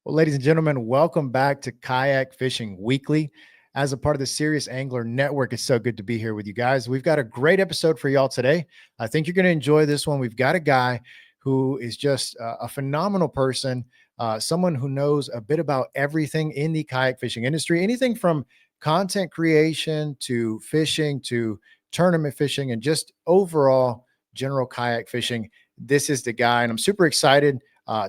Well, ladies and gentlemen, welcome back to Kayak Fishing Weekly. As a part of the Serious Angler Network, it's so good to be here with you guys. We've got a great episode for y'all today. I think you're going to enjoy this one. We've got a guy who is just a phenomenal person, someone who knows a bit about everything in the kayak fishing industry, anything from content creation to fishing to tournament fishing and just overall general kayak fishing. This is the guy, and I'm super excited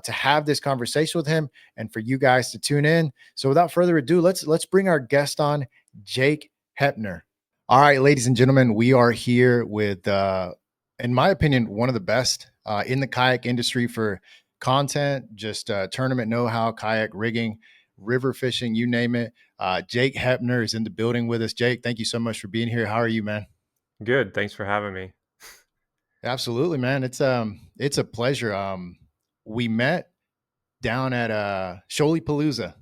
to have this conversation with him and for you guys to tune in. So without further ado, let's bring our guest on, Jake Heppner. All right, ladies and gentlemen, we are here with, in my opinion, one of the best in the kayak industry for content, just tournament know-how, kayak rigging, river fishing, you name it. Jake Heppner is in the building with us. Jake, thank you so much for being here. How are you, man? Good. Thanks for having me. Absolutely, man. It's a pleasure. We met down at Palooza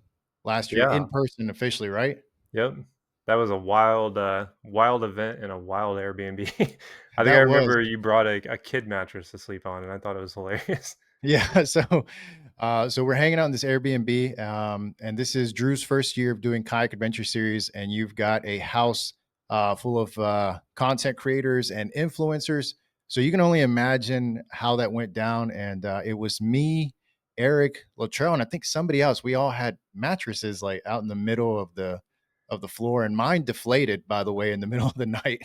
last year Yeah. in person officially, right? Yep. That was a wild event and a wild Airbnb. I think I That was. remember you brought a kid mattress to sleep on, and I thought it was hilarious. Yeah. So we're hanging out in this Airbnb, and this is Drew's first year of doing kayak adventure series, and you've got a house full of content creators and influencers. So you can only imagine how that went down. And it was me, Eric, Latrell, and I think somebody else. We all had mattresses like out in the middle of the floor, and mine deflated, by the way, in the middle of the night.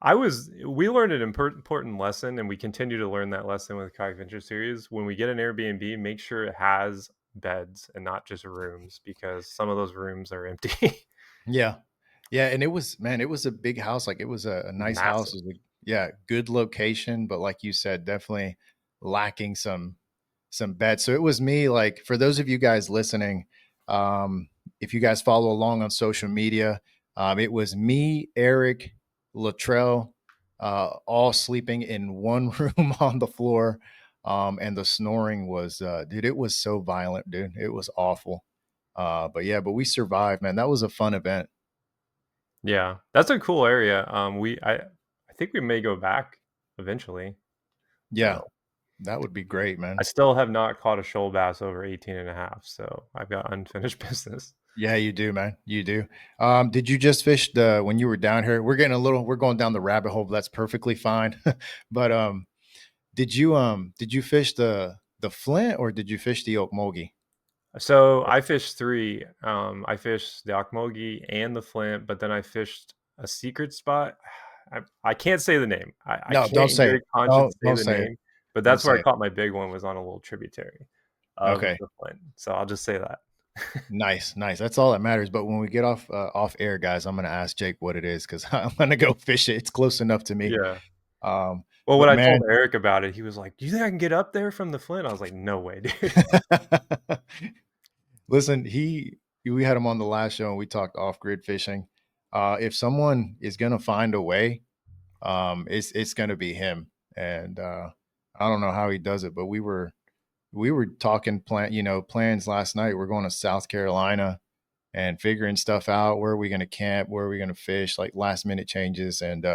We learned an important lesson, and we continue to learn that lesson with Kayak Venture Series. When we get an Airbnb, make sure it has beds and not just rooms, because some of those rooms are empty. Yeah. Yeah, and it was, man, it was a big house, like, it was a nice house, Massive. it was a, yeah, good location, but like you said, definitely lacking some beds. So it was me, like, for those of you guys listening, if you guys follow along on social media, it was me, Eric, Latrell, all sleeping in one room on the floor, and the snoring was, dude, it was so violent, dude, it was awful. But yeah, but we survived, man, that was a fun event. Yeah, that's a cool area. I think we may go back eventually. Yeah, So that would be great, I man. still have not caught a shoal bass over 18 and a half, so I've got unfinished business. Yeah, you do, man. You do. Did you just fish the when you were down here? We're going down the rabbit hole, but that's perfectly fine. But did you fish the Flint or did you fish the Okmulgee? So I fished three. I fished the Okmulgee and the Flint, but then I fished a secret spot. I can't say the name. I No, don't can't in say good it. conscience say Don't the say it. name, but Don't that's where say I it. caught my big one, was on a little tributary of Okay. the Flint. So I'll just say that. Nice, nice. That's all that matters. But when we get off air, guys, I'm gonna ask Jake what it is because I'm gonna go fish it. It's close enough to me. Yeah. Um, Well, when but I told man, Eric about it, he was like, "Do you think I can get up there from the Flint?" I was like, "No way, dude." listen, we had him on the last show and we talked off grid fishing. If someone is gonna find a way, it's gonna be him. And I don't know how he does it, but we were talking plans last night. We're going to South Carolina and figuring stuff out. Where are we gonna camp? Where are we gonna fish? Like last minute changes, and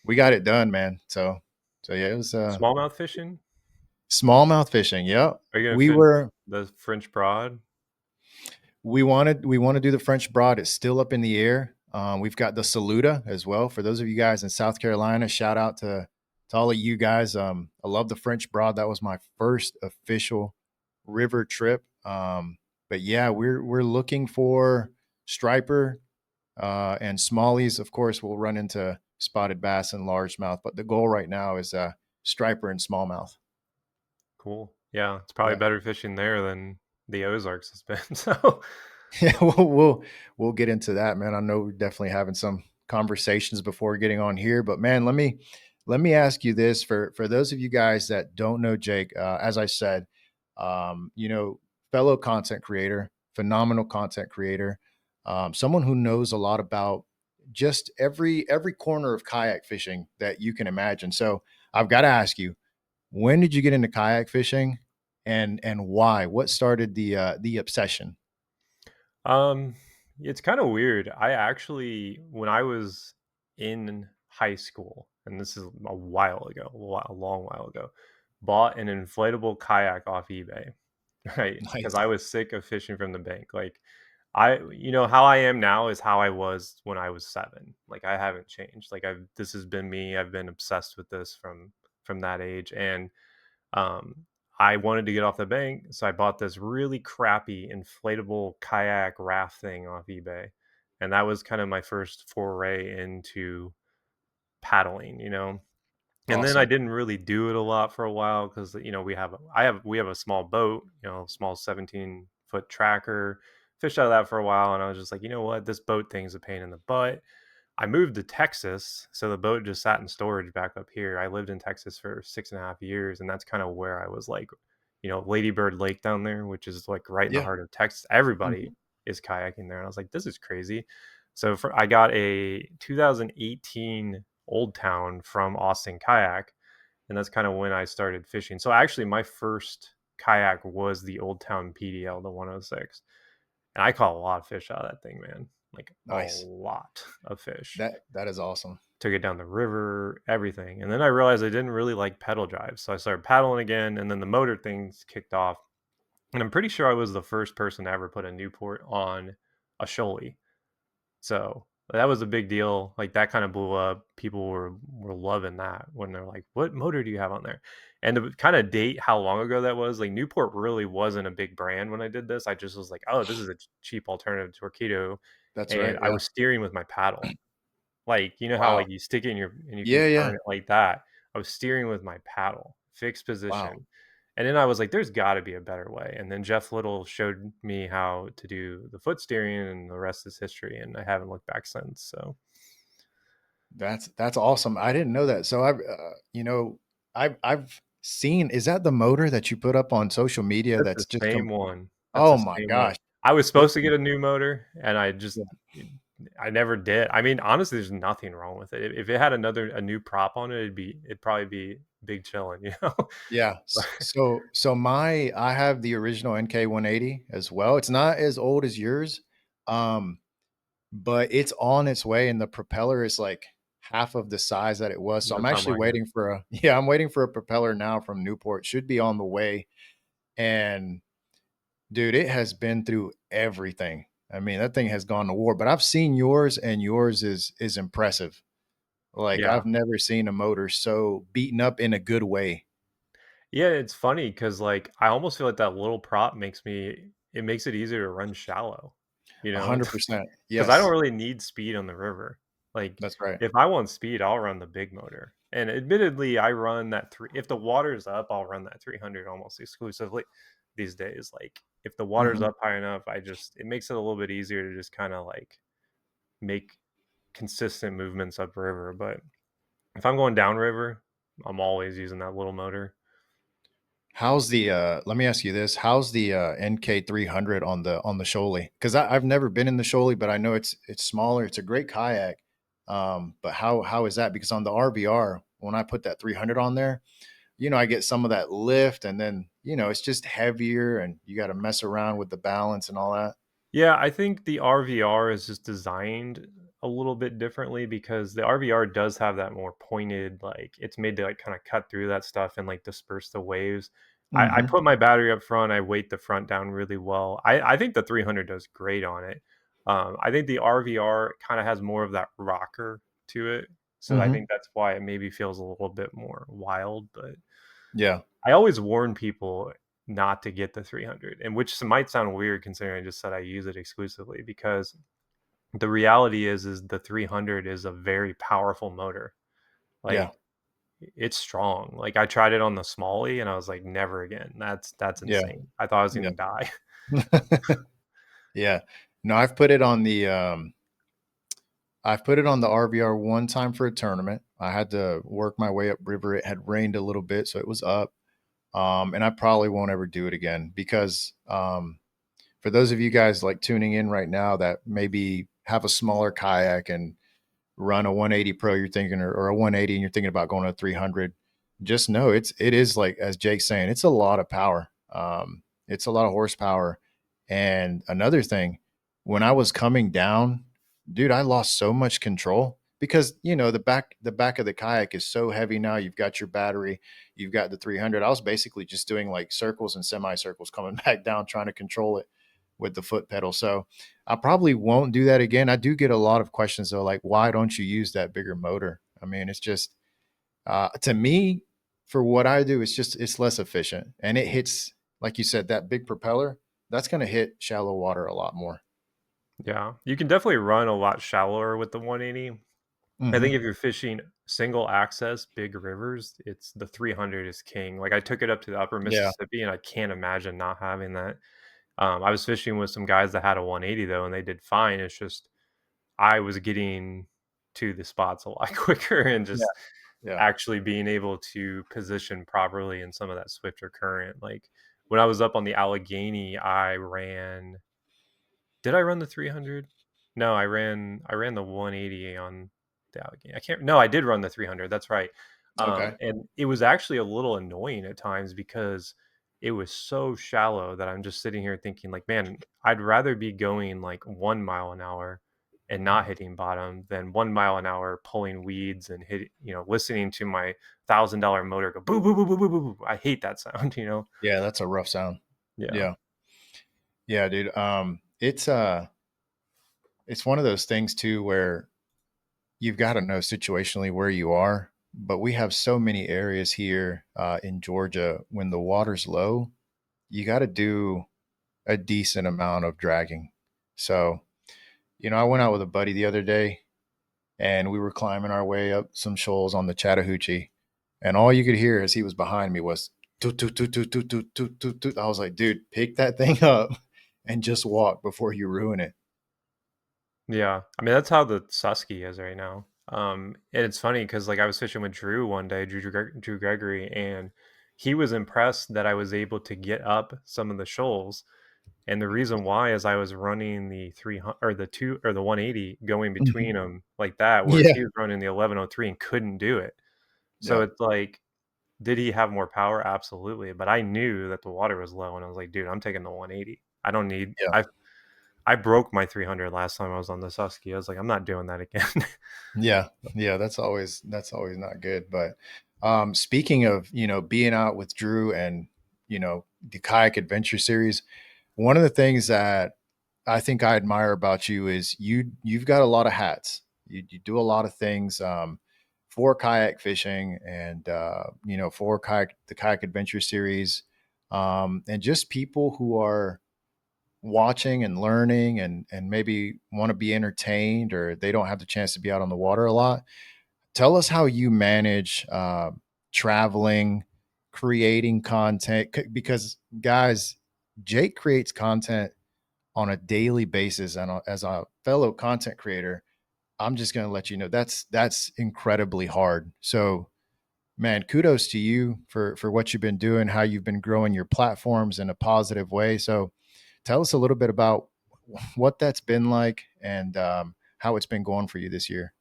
we got it done, man. So yeah, it was Smallmouth fishing? smallmouth fishing. Yep, Are you gonna we fish were the French Broad? we want to do the French Broad. It's still up in the air. We've got the Saluda as well. For those of you guys in South Carolina, shout out to all of you guys. I love the French Broad. That was my first official river trip. But yeah, we're looking for striper and smallies. Of course, we'll run into spotted bass and largemouth, but the goal right now is striper and smallmouth. Cool. Yeah, it's probably Yeah. better fishing there than the Ozarks has been. So, Yeah, we'll get into that, man. I know we're definitely having some conversations before getting on here, but man, let me ask you this for those of you guys that don't know Jake. As I said, fellow content creator, phenomenal content creator, someone who knows a lot about just every corner of kayak fishing that you can imagine. So I've got to ask you, when did you get into kayak fishing, and why? What started the obsession? um, it's kind of weird. I actually, when I was in high school, and this is a while ago, a long while ago, bought an inflatable kayak off eBay. right? Because Nice. I was sick of fishing from the bank. Like how I am now is how I was when I was 7. Like I haven't changed. Like this has been me. I've been obsessed with this from that age, and um, I wanted to get off the bank, so I bought this really crappy inflatable kayak raft thing off eBay, and that was kind of my first foray into paddling. And then I Awesome. didn't really do it a lot for a while because we have a small boat, small 17-foot tracker. Fished out of that for a while, and I was just like, you know what, this boat thing's a pain in the butt. I moved to Texas, so the boat just sat in storage back up here. I lived in Texas for 6.5 years, and that's kind of where I was like, Lady Bird Lake down there, which is like right in the Yeah. heart of Texas. Everybody Mhm. is kayaking there, and I was like, this is crazy. So I got a 2018 Old Town from Austin Kayak, and that's kind of when I started fishing. So actually, my first kayak was the Old Town PDL, the 106, and I caught a lot of fish out of that thing, man. Like a Nice. lot of fish. That is awesome. Took it down the river, everything. And then I realized I didn't really like pedal drives. So I started paddling again, and then the motor things kicked off. And I'm pretty sure I was the first person to ever put a Newport on a Shoaly. So that was a big deal. Like that kind of blew up. People were loving that when they're like, "What motor do you have on there?" And to kind of date how long ago that was, like Newport really wasn't a big brand when I did this. I just was like, "Oh, this is a cheap alternative to Torpedo," That's and right. I Yeah. was steering with my paddle. Like, how Wow. like you stick it in your and you can Yeah. turn Yeah. it like that. I was steering with my paddle, fixed Wow. position. And then I was like, there's got to be a better way. And then Jeff Little showed me how to do the foot steering, and the rest is history. And I haven't looked back since. So That's awesome. I didn't know that. So I've seen, is that the motor that you put up on social media that's that's the just same one. That's oh the my same one. gosh. I was It's supposed to get a new motor, and I never did. I mean, honestly, there's nothing wrong with it. If it had a new prop on it, it'd probably be big chillin'. yeah. So I have the original NK 180 as well. It's not as old as yours. Um, but it's on its way and the propeller is like half of the size that it was. So I'm That's how actually mine is. waiting for a yeah, I'm waiting for a propeller now from Newport. Should be on the way. And dude, it has been through everything. I mean, that thing has gone to war, but I've seen yours and yours is impressive. Like Yeah. I've never seen a motor so beaten up in a good way. Yeah, it's funny because like I almost feel like that little prop makes it easier to run shallow, you know, 100%. because I don't Yes, really need speed on the river. Like that's right. if I want speed, I'll run the big motor. And admittedly, I run that three. If the water's up, I'll run that 300 almost exclusively these days. Like if the water's Mhm. up high enough, it makes it a little bit easier to just kind of like make consistent movements upriver. But if I'm going downriver, I'm always using that little motor. How's the let me ask you this. How's the NK 300 on the Shoaly? Because I've never been in the Shoaly, but I know it's smaller. It's a great kayak. But how is that? Because on the RVR, when I put that 300 on there, I get some of that lift and then, it's just heavier and you got to mess around with the balance and all that. Yeah, I think the RVR is just designed a little bit differently because the RVR does have that more pointed, like it's made to like kind of cut through that stuff and like disperse the waves. I Hmm. put my battery up front, I weight the front down really well. I think the 300 does great on it. I think the RVR kind of has more of that rocker to it. So I Hmm. think that's why it maybe feels a little bit more wild, but Yeah. I always warn people not to get the 300, and which might sound weird considering I just said I use it exclusively because the reality is the 300 is a very powerful motor. Yeah. Like it's strong. Like I tried it on the Smalley and I was like, never again. That's Yeah. insane. I thought I was Yeah. gonna die. Yeah. No, I've put it on the RVR one time for a tournament. I had to work my way up river. It had rained a little bit, so it was up. And I probably won't ever do it again because for those of you guys like tuning in right now that maybe have a smaller kayak and run a 180 Pro, you're thinking, or a 180, and you're thinking about going to 300, just know it is like as Jake's saying, it's a lot of power. It's a lot of horsepower. And another thing, when I was coming down, dude, I lost so much control. because the back of the kayak is so heavy now. You've got your battery, you've got the 300. I was basically just doing like circles and semicircles coming back down, trying to control it with the foot pedal. So I probably won't do that again. I do get a lot of questions though, like why don't you use that bigger motor? I mean, it's just to me, for what I do, it's less efficient, and it hits, like you said, that big propeller. That's going to hit shallow water a lot more. Yeah, you can definitely run a lot shallower with the 180. I Hmm. think if you're fishing single access big rivers, it's the 300 is king. Like I took it up to the upper Yeah. Mississippi and I can't imagine not having that. I was fishing with some guys that had a 180 though, and they did fine. It's just I was getting to the spots a lot quicker and Yeah. just Yeah. actually being able to position properly in some of that swifter current. Like when I was up on the Allegheny, I ran did I run the 300? No, I ran the 180 on the Allegheny. I can't no, I did run the 300, that's right. Okay. And it was actually a little annoying at times because it was so shallow that I'm just sitting here thinking like, "Man, I'd rather be going like 1 mile an hour and not hitting bottom than 1 mile an hour pulling weeds and listening to my $1,000 motor go boo, boo, boo, boo, boo, boo, boo." I hate that sound, you know? Yeah, that's a rough sound. Yeah. Yeah. Yeah, dude. It's one of those things too where you've got to know situationally where you are, but we have so many areas here in Georgia when the water's low, you got to do a decent amount of dragging. So, I went out with a buddy the other day and we were climbing our way up some shoals on the Chattahoochee, and all you could hear as he was behind me was toot toot toot toot toot toot toot toot toot. I was like, dude, pick that thing up and just walk before you ruin it. Yeah, I mean, that's how the Susky is right now. And it's funny because like I was fishing with Drew one day, Drew Gregory, and he was impressed that I was able to get up some of the shoals. And the reason why is I was running the 300 or the two or the 180 going Mhm. between them like that, whereas Yeah, he was running the 1103 and couldn't do it. So yeah, it's like, did he have more power? Absolutely. But I knew that the water was low, and I was like, dude, I'm taking the 180. I don't need. yeah, I broke my 300 last time I was on the Susky. I was like, I'm not doing that again. yeah, yeah. That's always not good. But speaking of being out with Drew and the kayak adventure series, one of the things that I think I admire about you is you've got a lot of hats. You do a lot of things for kayak fishing and for the kayak adventure series, and just people who are watching and learning and maybe want to be entertained or they don't have the chance to be out on the water a lot. Tell us how you manage traveling, creating content, because guys, Jake creates content on a daily basis, and as a fellow content creator, I'm just going to let you know that's incredibly hard. So, man, kudos to you for what you've been doing, how you've been growing your platforms in a positive way. So, tell us a little bit about what that's been like and how it's been going for you this year.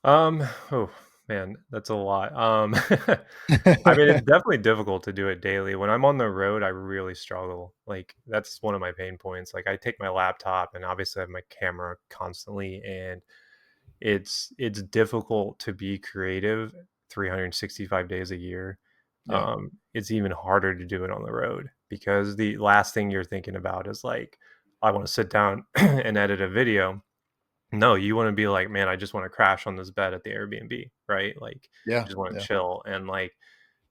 Oh man, that's a lot. I mean, it's definitely difficult to do it daily. When I'm on the road, I really struggle. Like that's one of my pain points. Like I take my laptop and obviously I have my camera constantly, and it's difficult to be creative 365 days a year. Yeah, It's even harder to do it on the road because the last thing you're thinking about is like, I want to sit down and edit a video. No, you wanna be like, "Man, I just wanna crash on this bed at the Airbnb," right? Like, yeah, you just wanna yeah, chill, and, like,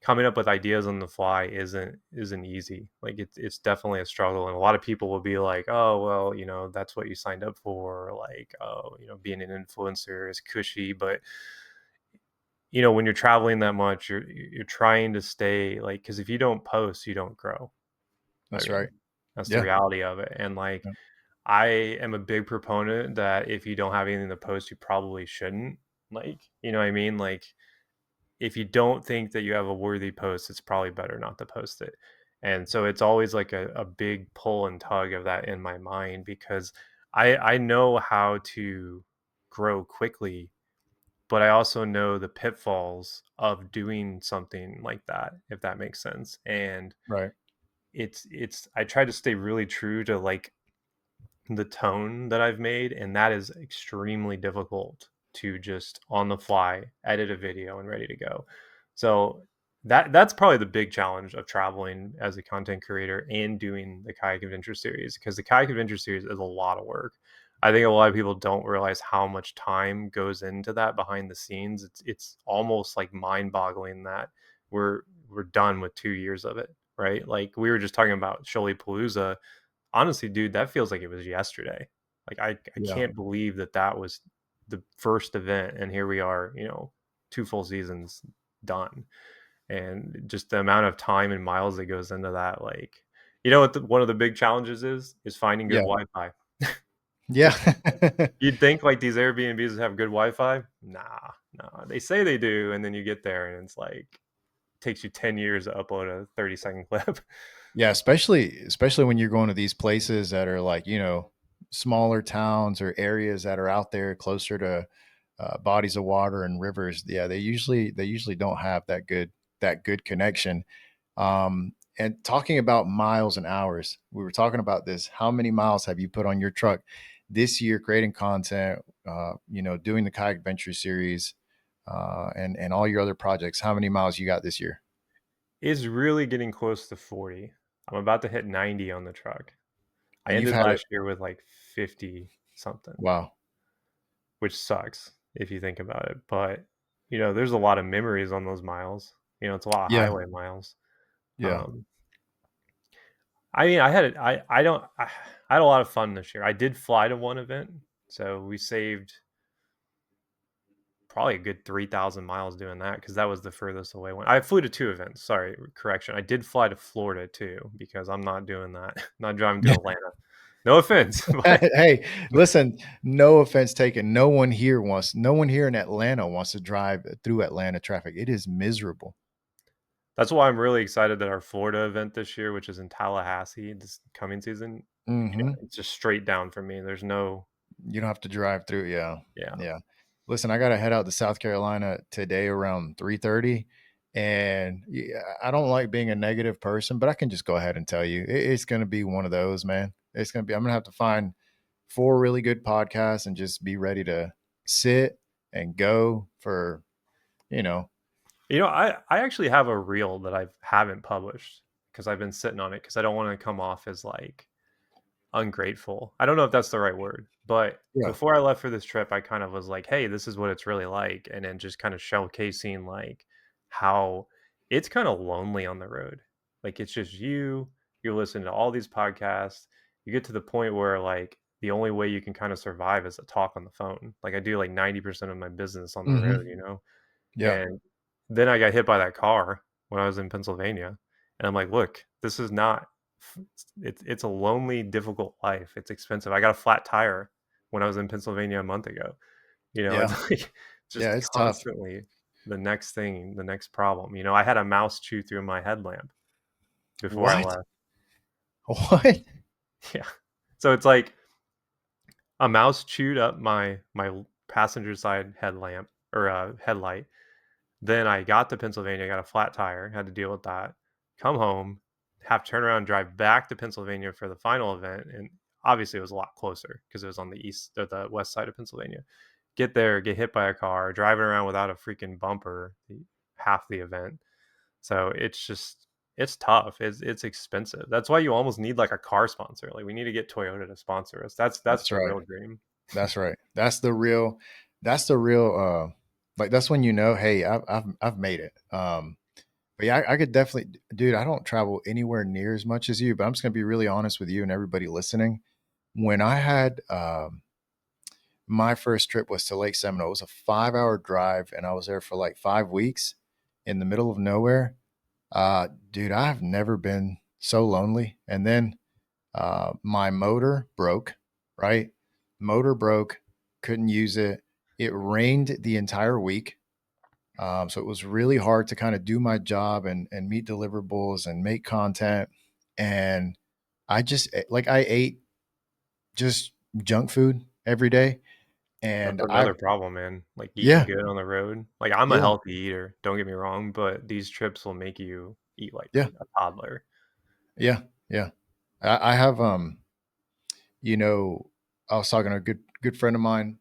coming up with ideas on the fly isn't easy. Like, it's definitely a struggle, and a lot of people will be like, "Oh, well, that's what you signed up for," or like, "Oh, being an influencer is cushy," but, when you're traveling that much, you're trying to stay like, because if you don't post, you don't grow. I that's right. mean, that's the Yeah, reality of it, and, like, yeah, I am a big proponent that if you don't have anything to post, you probably shouldn't. Like, you know what I mean? Like, if you don't think that you have a worthy post, it's probably better not to post it. And so it's always like a big pull and tug of that in my mind because I know how to grow quickly, but I also know the pitfalls of doing something like that, if that makes sense. And right. it's I try to stay really true to like the tone that I've made, and that is extremely difficult to just on the fly edit a video and ready to go. So that's probably the big challenge of traveling as a content creator and doing the Kayak Adventure series, because the Kayak Adventure series is a lot of work. I think a lot of people don't realize how much time goes into that behind the scenes. It's almost like mind-boggling that we're done with 2 years of it, right? Like we were just talking about Sholi Palooza. Honestly, dude, that feels like it was yesterday. Like I Yeah. can't believe that that was the first event, and here we are, 2 full seasons done. And just the amount of time and miles that goes into that, like, what one of the big challenges is finding good Yeah. Wi-Fi. Yeah. Because you'd think like these Airbnbs have good Wi-Fi. Nah. They say they do, and then you get there and it's like takes you 10 years to upload a 30-second clip. Yeah, especially when you're going to these places that are like, smaller towns or areas that are out there closer to bodies of water and rivers. Yeah, they usually don't have that good connection. And talking about miles and hours, we were talking about this. How many miles have you put on your truck this year creating content? Doing the Kayak Adventure series, and all your other projects. How many miles you got this year? Is really getting close to 40. I'm about to hit 90 on the truck. I And you've ended had it. last year with like 50 something, Wow. which sucks if you think about it. But, there's a lot of memories on those miles. It's a lot of Yeah. highway miles. Yeah. Um, I mean, I don't, I had a lot of fun this year. I did fly to one event. So we saved probably a good 3,000 miles doing that, because that was the furthest away one. I flew to 2 events. Sorry, correction. I did fly to Florida too, because I'm not doing that. Not driving to Atlanta. No offense, but Hey, listen, no offense taken. No one here in Atlanta wants to drive through Atlanta traffic. It is miserable. that's why I'm really excited that our Florida event this year, which is in Tallahassee this coming season, Hmm. it's just straight down for me. There's no, You don't have to drive through. Yeah. yeah. Yeah. Listen, I got to head out to South Carolina today around 3:30. And yeah, I don't like being a negative person, but I can just go ahead and tell you it's going to be one of those, man. I'm going to have to find 4 really good podcasts and just be ready to sit and go for, you know, I actually have a reel that I haven't published because I've been sitting on it, because I don't want to come off as like ungrateful. I don't know if that's the right word, but yeah. before I left for this trip, I kind of was like, "Hey, this is what it's really like," and then just kind of showcasing like how it's kind of lonely on the road. Like it's just you listen to all these podcasts, you get to the point where like the only way you can kind of survive is to talk on the phone. Like I do like 90% of my business on the road, Hmm. Yeah. and then I got hit by that car when I was in Pennsylvania, and I'm like, "Look, this is not it's a lonely, difficult life. It's expensive. I got a flat tire when I was in Pennsylvania a month ago." Yeah. It's like Yeah. just It's tough. constantly the next thing, the next problem. I had a mouse chew through my headlamp before I What? left. What? Yeah. So it's like a mouse chewed up my passenger side headlamp, or headlight. Then I got to Pennsylvania, got a flat tire, had to deal with that. Come home, have to turn around, drive back to Pennsylvania for the final event, and obviously it was a lot closer because it was on the east or the west side of Pennsylvania. Get there, get hit by a car, driving around without a freaking bumper half the event. So it's tough. It's expensive. That's why you almost need like a car sponsor. Like we need to get Toyota to sponsor us. That's That's the right. real dream. That's right. That's the real, like that's when hey, I've made it. But yeah, I could definitely, dude, I don't travel anywhere near as much as you, but I'm just gonna be really honest with you and everybody listening. When I had my first trip was to Lake Seminole. It was a 5-hour drive, and I was there for like 5 weeks in the middle of nowhere. Dude, I've never been so lonely. And then my motor broke, right? Motor broke, couldn't use it. It rained the entire week. So it was really hard to kind of do my job and meet deliverables and make content. And I ate just junk food every day. That's And another problem, man. Like eating yeah, good on the road. Like I'm a yeah, healthy eater, don't get me wrong, but these trips will make you eat like yeah, a toddler. yeah, yeah. I have, you know, I was talking to a good friend of mine.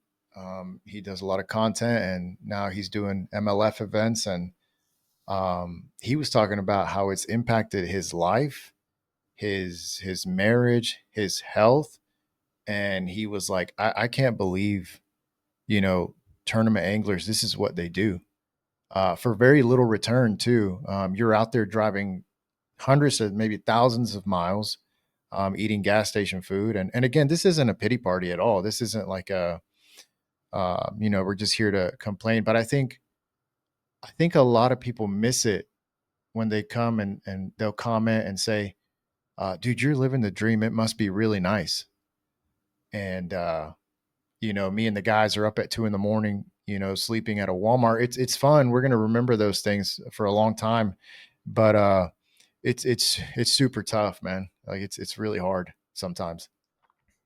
He does a lot of content, and now he's doing MLF events. And he was talking about how it's impacted his life, his marriage, his health. And he was like, I can't believe, you know, tournament anglers, this is what they do for very little return too. You're out there driving hundreds of maybe thousands of miles, eating gas station food. And again, this isn't a pity party at all. This isn't like a, we're just here to complain. But I think a lot of people miss it when they come and they'll comment and say, dude, you're living the dream. It must be really nice. And, me and the guys are up at 2 in the morning, sleeping at a Walmart. It's fun. We're going to remember those things for a long time, but, it's super tough, man. Like it's really hard sometimes.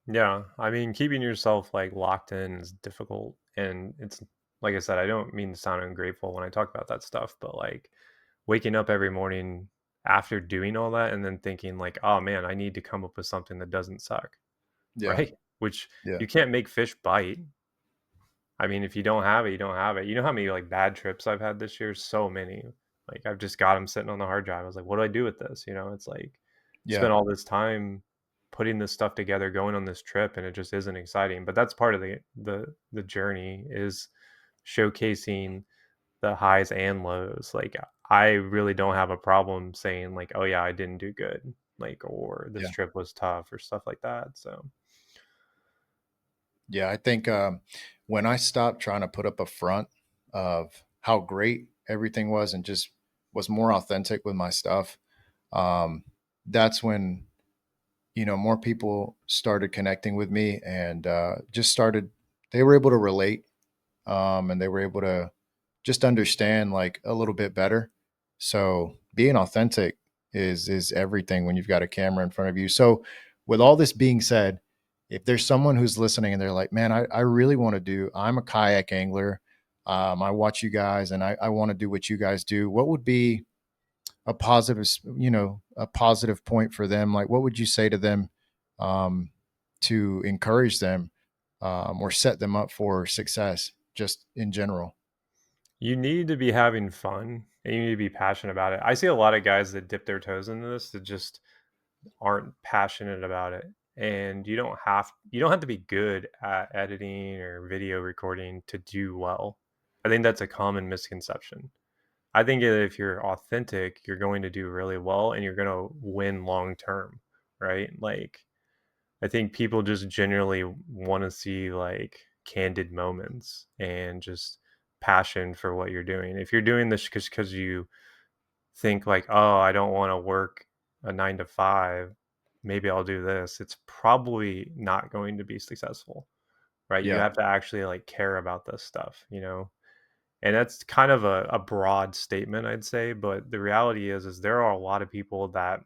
Yeah, I mean, keeping yourself like locked in is difficult, and it's like I said, I don't mean to sound ungrateful when I talk about that stuff, but like waking up every morning after doing all that and then thinking like, "Oh man, I need to come up with something that doesn't suck." Yeah. Right? Which Yeah. you can't make fish bite. I mean, if you don't have it, you don't have it. You know how many like bad trips I've had this year? So many. Like I've just got them sitting on the hard drive. I was like, what do I do with this? It's like Yeah. spent all this time putting this stuff together, going on this trip, and it just isn't exciting. But that's part of the journey is showcasing the highs and lows. Like I really don't have a problem saying like, oh yeah, I didn't do good, like or this Yeah. trip was tough or stuff like that. So Yeah. I think, when I stopped trying to put up a front of how great everything was and just was more authentic with my stuff, um, that's when, more people started connecting with me and just started, they were able to relate, and they were able to just understand like a little bit better. So being authentic is everything when you've got a camera in front of you. So with all this being said, if there's someone who's listening and they're like, man, I really want to do, I'm a kayak angler. I watch you guys and I want to do what you guys do. What would be a positive point for them? Like, what would you say to them, um, to encourage them, or set them up for success just in general? you need to be having fun and you need to be passionate about it. I see a lot of guys that dip their toes into this that just aren't passionate about it. And you don't have to be good at editing or video recording to do well. I think that's a common misconception. I think if you're authentic, you're going to do really well and you're going to win long term, right? Like I think people just generally want to see like candid moments and just passion for what you're doing. If you're doing this because you think like, oh, I don't want to work a 9 to 5, maybe I'll do this. It's probably not going to be successful, right? You Yeah. have to actually like care about this stuff. And that's kind of a broad statement, I'd say. But the reality is there are a lot of people that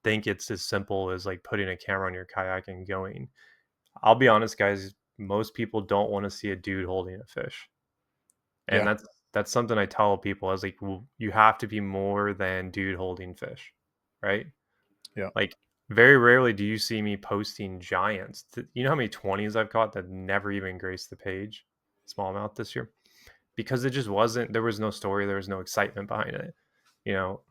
think it's as simple as like putting a camera on your kayak and going. I'll be honest, guys, most people don't want to see a dude holding a fish. And Yeah. that's something I tell people. I was like, well, you have to be more than dude holding fish, right? Yeah. Like very rarely do you see me posting giants. You know how many 20s I've caught that never even graced the page, smallmouth this year? Because it just wasn't, there was no story, there was no excitement behind it.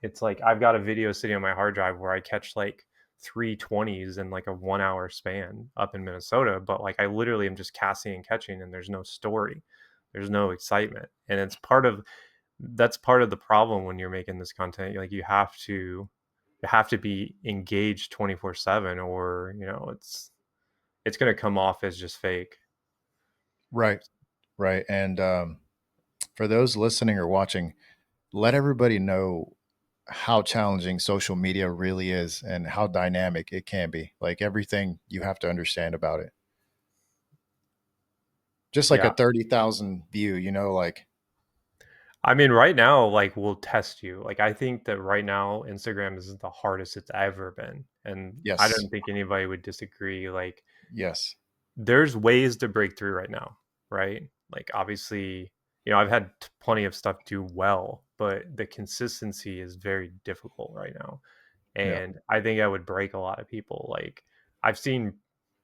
It's like I've got a video sitting on my hard drive where I catch like 320s in like a 1 hour span up in Minnesota, but like I literally am just casting and catching and there's no story. There's no excitement. And that's part of the problem when you're making this content. Like you have to be engaged 24/7 or it's going to come off as just fake. Right. Right. And for those listening or watching, let everybody know how challenging social media really is and how dynamic it can be. Like everything you have to understand about it. Just like a Yeah. 30,000 view, like, I mean, right now, like we'll test you. Like I think that right now Instagram is the hardest it's ever been. And I yes, don't think anybody would disagree. Like yes, there's ways to break through right now, right? Like obviously, I've had plenty of stuff do well, but the consistency is very difficult right now. yeah, And I think I would break a lot of people. Like I've seen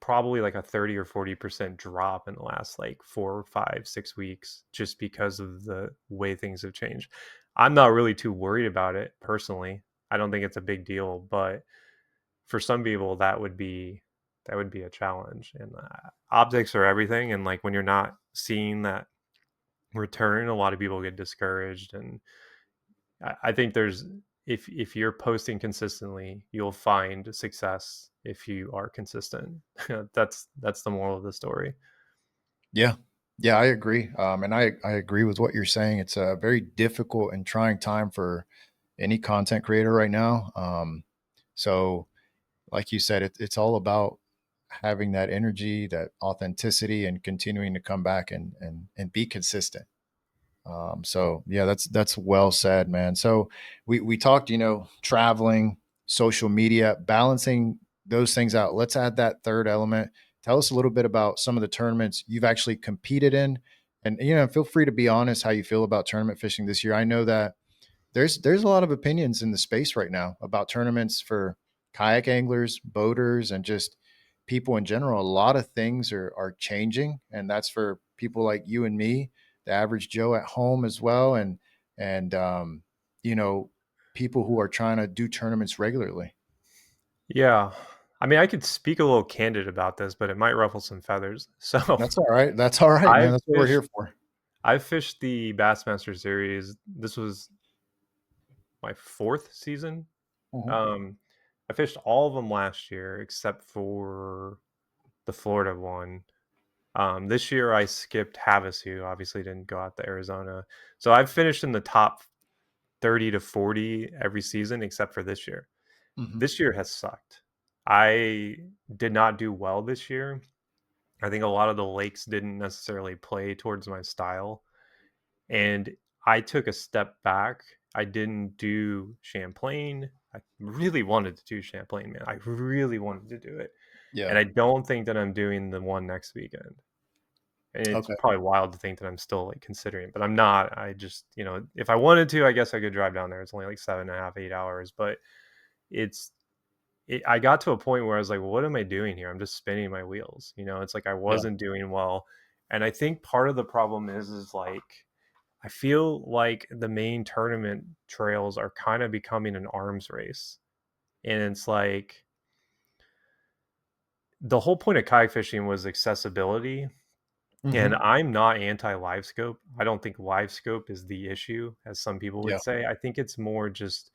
probably like a 30 or 40% drop in the last like 4 or 5, 6 weeks just because of the way things have changed. I'm not really too worried about it personally. I don't think it's a big deal, but for some people that would be a challenge. And optics are everything, and like when you're not seeing that return, a lot of people get discouraged. And I think there's if you're posting consistently, you'll find success if you are consistent. That's the moral of the story. Yeah. Yeah, I agree. And I agree with what you're saying. It's a very difficult and trying time for any content creator right now. So, like you said, it's all about having that energy, that authenticity, and continuing to come back and be consistent. So yeah, that's well said, man. So we talked, traveling, social media, balancing those things out. Let's add that third element. Tell us a little bit about some of the tournaments you've actually competed in, and feel free to be honest how you feel about tournament fishing this year. I know that there's a lot of opinions in the space right now about tournaments for kayak anglers, boaters, and just people in general. A lot of things are changing, and that's for people like you and me, the average Joe at home as well, and you know people who are trying to do tournaments regularly. Yeah. I mean, I could speak a little candid about this, but it might ruffle some feathers. So That's all right. That's all right, man. I've That's what we're here fished for. I've fished the Bassmaster series. This was my fourth season. Mhm. Um, I fished all of them last year except for the Florida one. This year I skipped Havasu, obviously didn't go out to Arizona. So I've finished in the top 30 to 40 every season except for this year. Mhm. This year has sucked. I did not do well this year. I think a lot of the lakes didn't necessarily play towards my style. And I took a step back. I didn't do Champlain. I really wanted to do Champlain, man. I really wanted to do it. Yeah. And I don't think that I'm doing the one next weekend. And it's Okay. probably wild to think that I'm still like considering it, but I'm not. I just, if I wanted to, I guess I could drive down there. It's only like 7.5, 8 hours, but it's, I got to a point where I was like, what am I doing here? I'm just spinning my wheels. It's like I Yeah. wasn't doing well. And I think part of the problem is like, I feel like the main tournament trails are kind of becoming an arms race. And it's like the whole point of kayak fishing was accessibility. And Mhm. I'm not anti live scope. I don't think live scope is the issue, as some people would Yeah. say. I think it's more just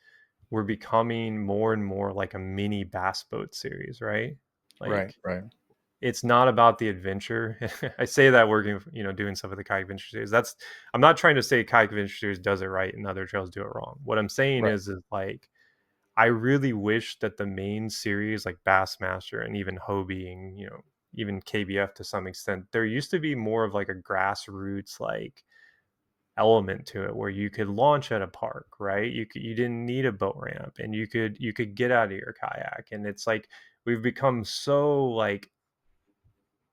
we're becoming more and more like a mini bass boat series, right? Right. Like Right. it's not about the adventure. I say that working, doing stuff with the kayak adventure series. I'm not trying to say kayak adventure series does it right and other trails do it wrong. What I'm saying Right. is like I really wish that the main series like Bassmaster and even Hobie and even KBF to some extent, there used to be more of like a grassroots like element to it where you could launch at a park, right? You didn't need a boat ramp and you could get out of your kayak. And it's like we've become so like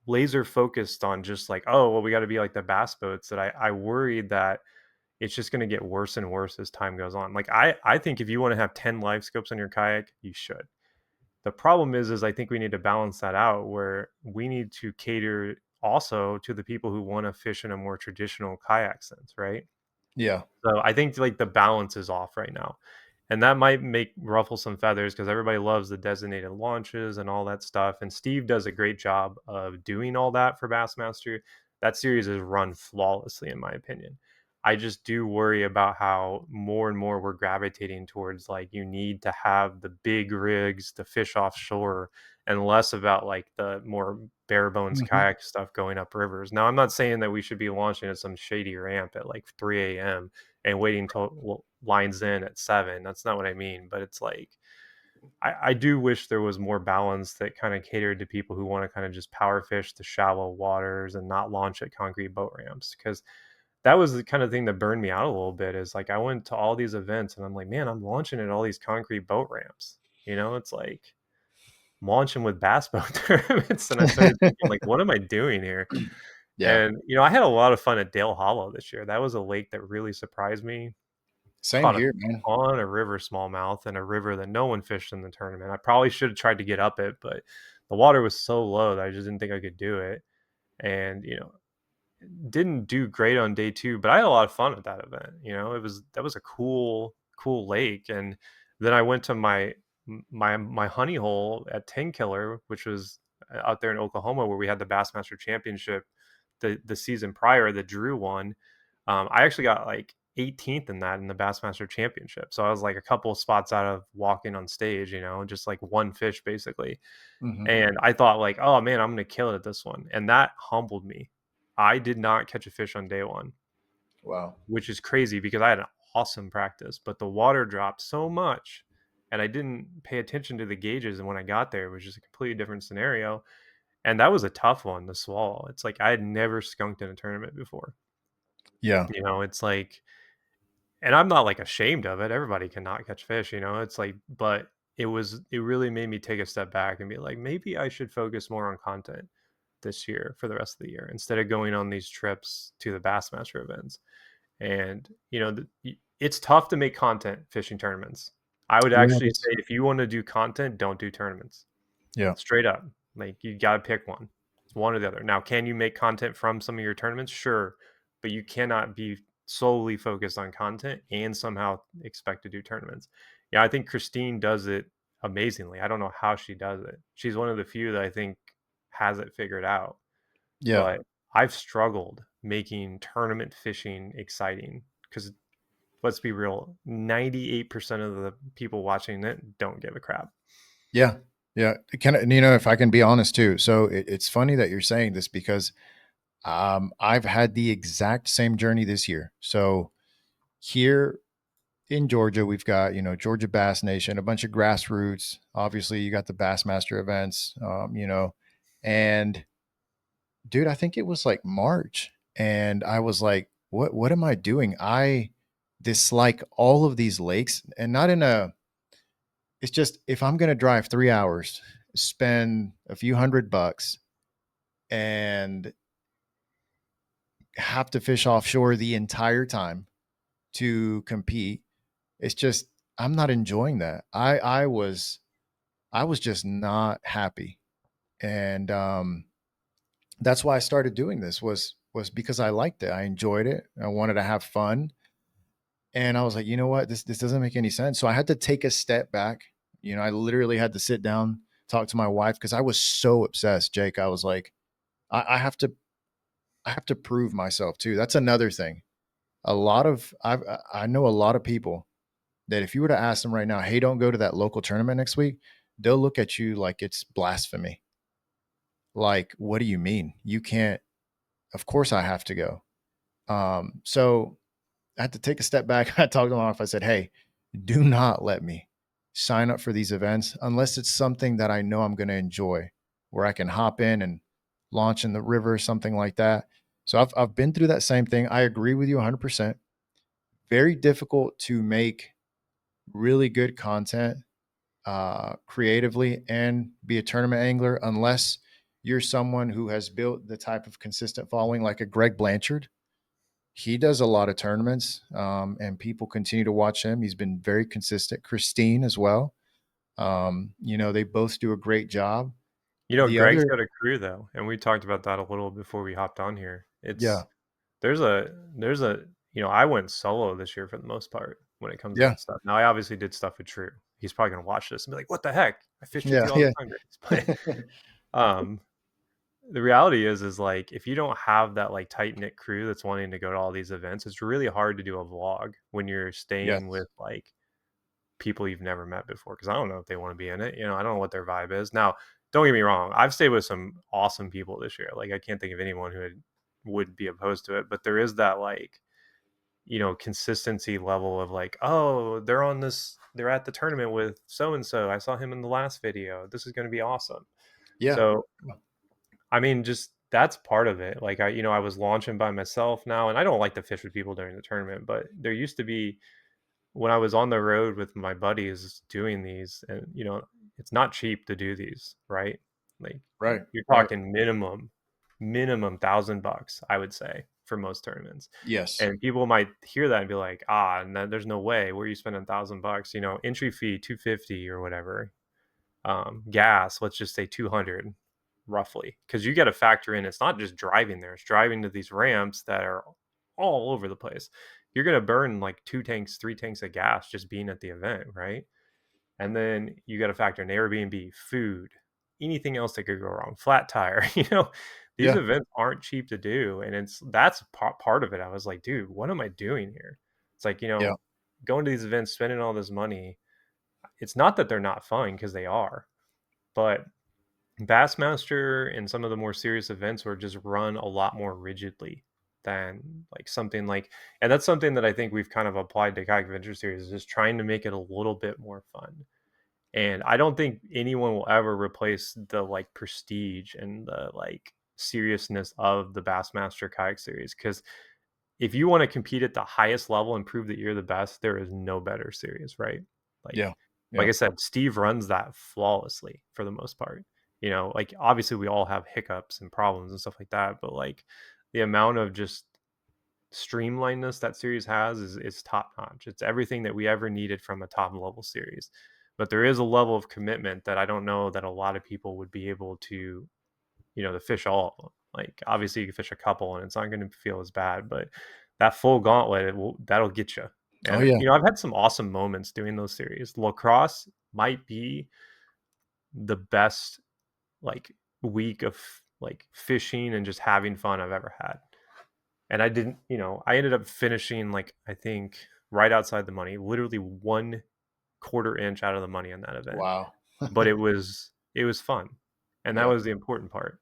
laser focused on just like, oh well, we got to be like the bass boats, that I worry that it's just going to get worse and worse as time goes on. Like I think if you want to have 10 live scopes on your kayak, you should. The problem is I think we need to balance that out where we need to cater also to the people who want to fish in a more traditional kayak sense, right? Yeah. So I think like the balance is off right now. And that might make ruffle some feathers because everybody loves the designated launches and all that stuff. And Steve does a great job of doing all that for Bassmaster. That series is run flawlessly, in my opinion. I just do worry about how more and more we're gravitating towards like you need to have the big rigs to fish offshore and less about like the more bare bones Mhm. kayak stuff going up rivers. Now, I'm not saying that we should be launching at some shady ramp at like 3 a.m. and waiting till lines in at 7. That's not what I mean. But it's like I do wish there was more balance that kind of catered to people who want to kind of just power fish the shallow waters and not launch at concrete boat ramps. Because that was the kind of thing that burned me out a little bit. Is like I went to all these events and I'm like, man, I'm launching at all these concrete boat ramps. It's like I'm launching with bass boat tournaments. And I started thinking, like, what am I doing here? Yeah. And I had a lot of fun at Dale Hollow this year. That was a lake that really surprised me. Same Caught a here, man. ton of river smallmouth and a river that no one fished in the tournament. I probably should have tried to get up it, but the water was so low that I just didn't think I could do it. And, didn't do great on day 2, but I had a lot of fun at that event. That was a cool lake. And then I went to my honey hole at 10 Killer, which was out there in Oklahoma, where we had the Bassmaster Championship the season prior that Drew won. I actually got like 18th in that in the Bassmaster Championship. So I was like a couple of spots out of walking on stage, just like one fish basically. Hmm. And I thought like, oh man, I'm gonna kill it at this one. And that humbled me. I did not catch a fish on day 1, Wow. which is crazy because I had an awesome practice, but the water dropped so much and I didn't pay attention to the gauges. And when I got there, it was just a completely different scenario. And that was a tough one to swallow. It's like I had never skunked in a tournament before. Yeah. It's like, and I'm not like ashamed of it. Everybody cannot catch fish, it's like, but it really made me take a step back and be like, maybe I should focus more on content this year for the rest of the year instead of going on these trips to the Bassmaster events. And, it's tough to make content fishing tournaments. I would Yeah. actually say if you want to do content, don't do tournaments. Yeah. Straight up. Like you got to pick one. It's one or the other. Now, can you make content from some of your tournaments? Sure. But you cannot be solely focused on content and somehow expect to do tournaments. Yeah, I think Christine does it amazingly. I don't know how she does it. She's one of the few that I think has it figured out. Yeah. But I've struggled making tournament fishing exciting because let's be real, 98% of the people watching it don't give a crap. Yeah. Yeah. If I can be honest too. So it's funny that you're saying this because I've had the exact same journey this year. So here in Georgia, we've got, Georgia Bass Nation, a bunch of grassroots. Obviously, you got the Bassmaster events, and dude, I think it was like March. And I was like, what am I doing? I dislike all of these lakes, and not in a, it's just if I'm gonna drive 3 hours, spend a few $100 and have to fish offshore the entire time to compete, it's just I'm not enjoying that. I was just not happy. And that's why I started doing this was because I liked it. I enjoyed it. I wanted to have fun. And I was like, you know what? This doesn't make any sense. So I had to take a step back. I literally had to sit down, talk to my wife because I was so obsessed, Jake. I was like, I have to prove myself too. That's another thing. I know a lot of people that if you were to ask them right now, hey, don't go to that local tournament next week, they'll look at you like it's blasphemy. Like, what do you mean? You can't, of course I have to go. So I had to take a step back. I talked to my wife. I said, hey, do not let me sign up for these events unless it's something that I know I'm going to enjoy, where I can hop in and launch in the river, something like that. So I've been through that same thing. I agree with you 100%. Very difficult to make really good content creatively and be a tournament angler unless you're someone who has built the type of consistent following like a Greg Blanchard. He does a lot of tournaments, and people continue to watch him. He's been very consistent. Christine as well. They both do a great job. The Greg's other, got a crew though, and we talked about that a little before we hopped on here. yeah, There's a I went solo this year for the most part when it comes to yeah, that stuff. Now I obviously did stuff with True. He's probably gonna watch this and be like, "What the heck? I fished with yeah, you all the yeah, time, Grace." But the reality is like if you don't have that like tight knit crew that's wanting to go to all these events, it's really hard to do a vlog when you're staying yes, with like people you've never met before because I don't know if they want to be in it. I don't know what their vibe is. Now, don't get me wrong. I've stayed with some awesome people this year. Like I can't think of anyone who would be opposed to it, but there is that like, consistency level of like, oh, they're at the tournament with so and so. I saw him in the last video. This is going to be awesome. yeah, So, I mean, just that's part of it. Like I was launching by myself now and I don't like to fish with people during the tournament, but there used to be when I was on the road with my buddies doing these, and it's not cheap to do these, right? Like right, you're right, talking minimum $1,000, I would say, for most tournaments. yes, And people might hear that and be like, there's no way. Where are you spending $1,000? Entry fee 250 or whatever. gas, let's just say 200 roughly, because you got to factor in it's not just driving there, it's driving to these ramps that are all over the place. You're going to burn like 2 tanks, 3 tanks of gas just being at the event, right? And then you got to factor in Airbnb, food, anything else that could go wrong, flat tire. These Yeah. events aren't cheap to do, and that's part of it. I was like, dude, what am I doing here? It's like, Yeah. going to these events, spending all this money. It's not that they're not fun, because they are, but Bassmaster and some of the more serious events were just run a lot more rigidly than like something like, and that's something that I think we've kind of applied to Kayak Adventure Series, is just trying to make it a little bit more fun. And I don't think anyone will ever replace the like prestige and the like seriousness of the Bassmaster Kayak Series, because if you want to compete at the highest level and prove that you're the best, there is no better series, right? Like Yeah. like Yeah. I said, Steve runs that flawlessly for the most part. Like obviously we all have hiccups and problems and stuff like that, but like the amount of just streamlinedness that series has is top notch. It's everything that we ever needed from a top level series. But there is a level of commitment that I don't know that a lot of people would be able to fish all of them. Like obviously you can fish a couple and it's not going to feel as bad, but that full gauntlet, that'll get you. Oh And yeah. I've had some awesome moments doing those series. Lacrosse might be the best like week of like fishing and just having fun I've ever had. And I didn't, I ended up finishing like I think right outside the money, literally 1/4 inch out of the money on that event. Wow. But it was fun. And that Yeah. was the important part.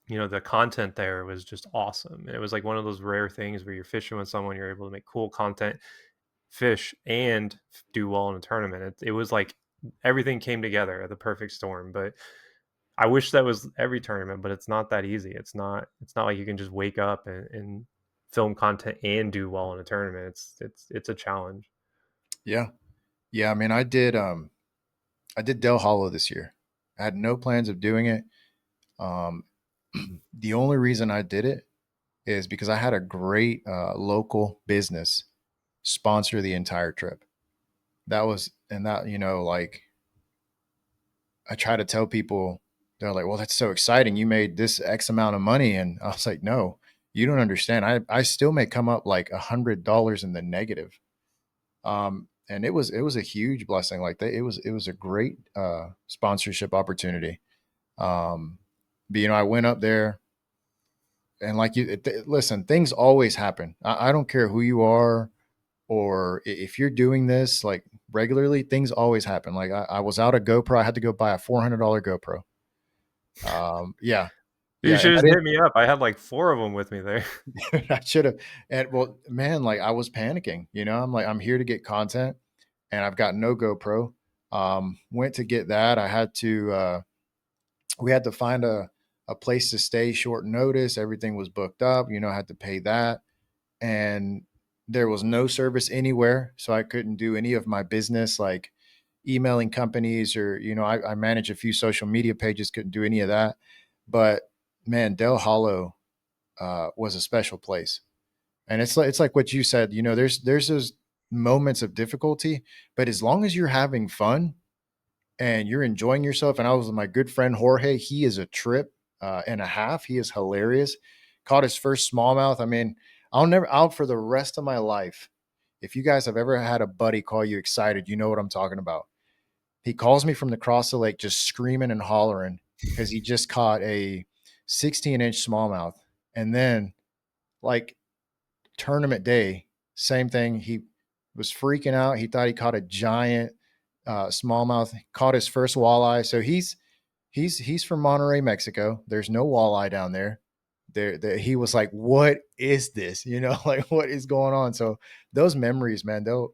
The content there was just awesome. And it was like one of those rare things where you're fishing with someone, you're able to make cool content, fish, and do well in a tournament. It was like everything came together at the perfect storm. But I wish that was every tournament, but it's not that easy. It's not like you can just wake up and film content and do well in a tournament. It's a challenge. Yeah. Yeah. I mean, I did Del Hollow this year. I had no plans of doing it. Um, the only reason I did it is because I had a great local business sponsor the entire trip. That was, and that, like I try to tell people, they're like, well, that's so exciting. You made this X amount of money. And I was like, no, you don't understand. I still may come up like $100 in the negative. And it was a huge blessing. Like that, it was a great sponsorship opportunity. But I went up there and like listen, things always happen. I don't care who you are or if you're doing this like regularly, things always happen. Like I was out a GoPro. I had to go buy a $400 GoPro. Yeah, You yeah. should And I just didn't, hit me up. I had like 4 of them with me there. I should have. And well, man, like I was panicking, I'm like, I'm here to get content and I've got no GoPro. Went to get that. We had to find a place to stay short notice. Everything was booked up, I had to pay that. And there was no service anywhere. So I couldn't do any of my business, like emailing companies or, I manage a few social media pages, couldn't do any of that. But man, Del Hollow was a special place. And it's like what you said, there's those moments of difficulty, but as long as you're having fun and you're enjoying yourself. And I was with my good friend Jorge. He is a trip and a half. He is hilarious. Caught his first smallmouth. I mean, I'll never out for the rest of my life. If you guys have ever had a buddy call you excited, you know what I'm talking about. He calls me from the cross the lake, just screaming and hollering because he just caught a 16-inch smallmouth. And then, like tournament day, same thing. He was freaking out. He thought he caught a giant smallmouth. Caught his first walleye. So he's from Monterrey, Mexico. There's no walleye down there. He was like, "What is this? Like what is going on?" So those memories, man, they'll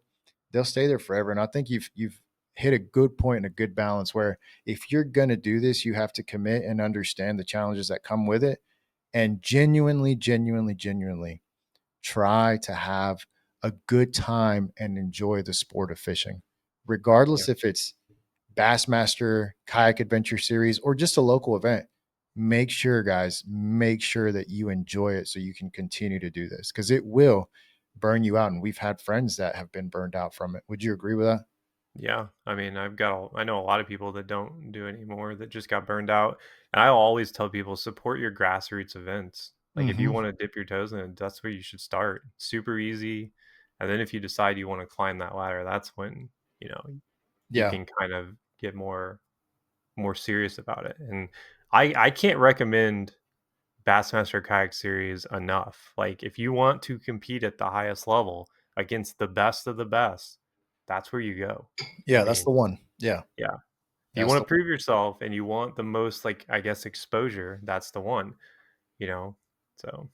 stay there forever. And I think you've hit a good point and a good balance where if you're gonna do this, you have to commit and understand the challenges that come with it, and genuinely try to have a good time and enjoy the sport of fishing, Yeah. regardless if it's Bassmaster, Kayak Adventure Series, or just a local event. Make sure, guys, make sure that you enjoy it so you can continue to do this because it will burn you out. And we've had friends that have been burned out from it. Would you agree with that? Yeah, I mean, I know a lot of people that don't do it anymore that just got burned out. And I always tell people support your grassroots events. Like if you Hmm. want to dip your toes in it, that's where you should start. Super easy. And then if you decide you want to climb that ladder, that's when, you know, you Yeah. can kind of get more serious about it. And I can't recommend Bassmaster Kayak Series enough. Like if you want to compete at the highest level against the best of the best, that's where you go. I Yeah. That's mean, the one. Yeah. yeah. If you That's want the to prove yourself and you want the most, like, I guess, exposure, that's the one, you know? So,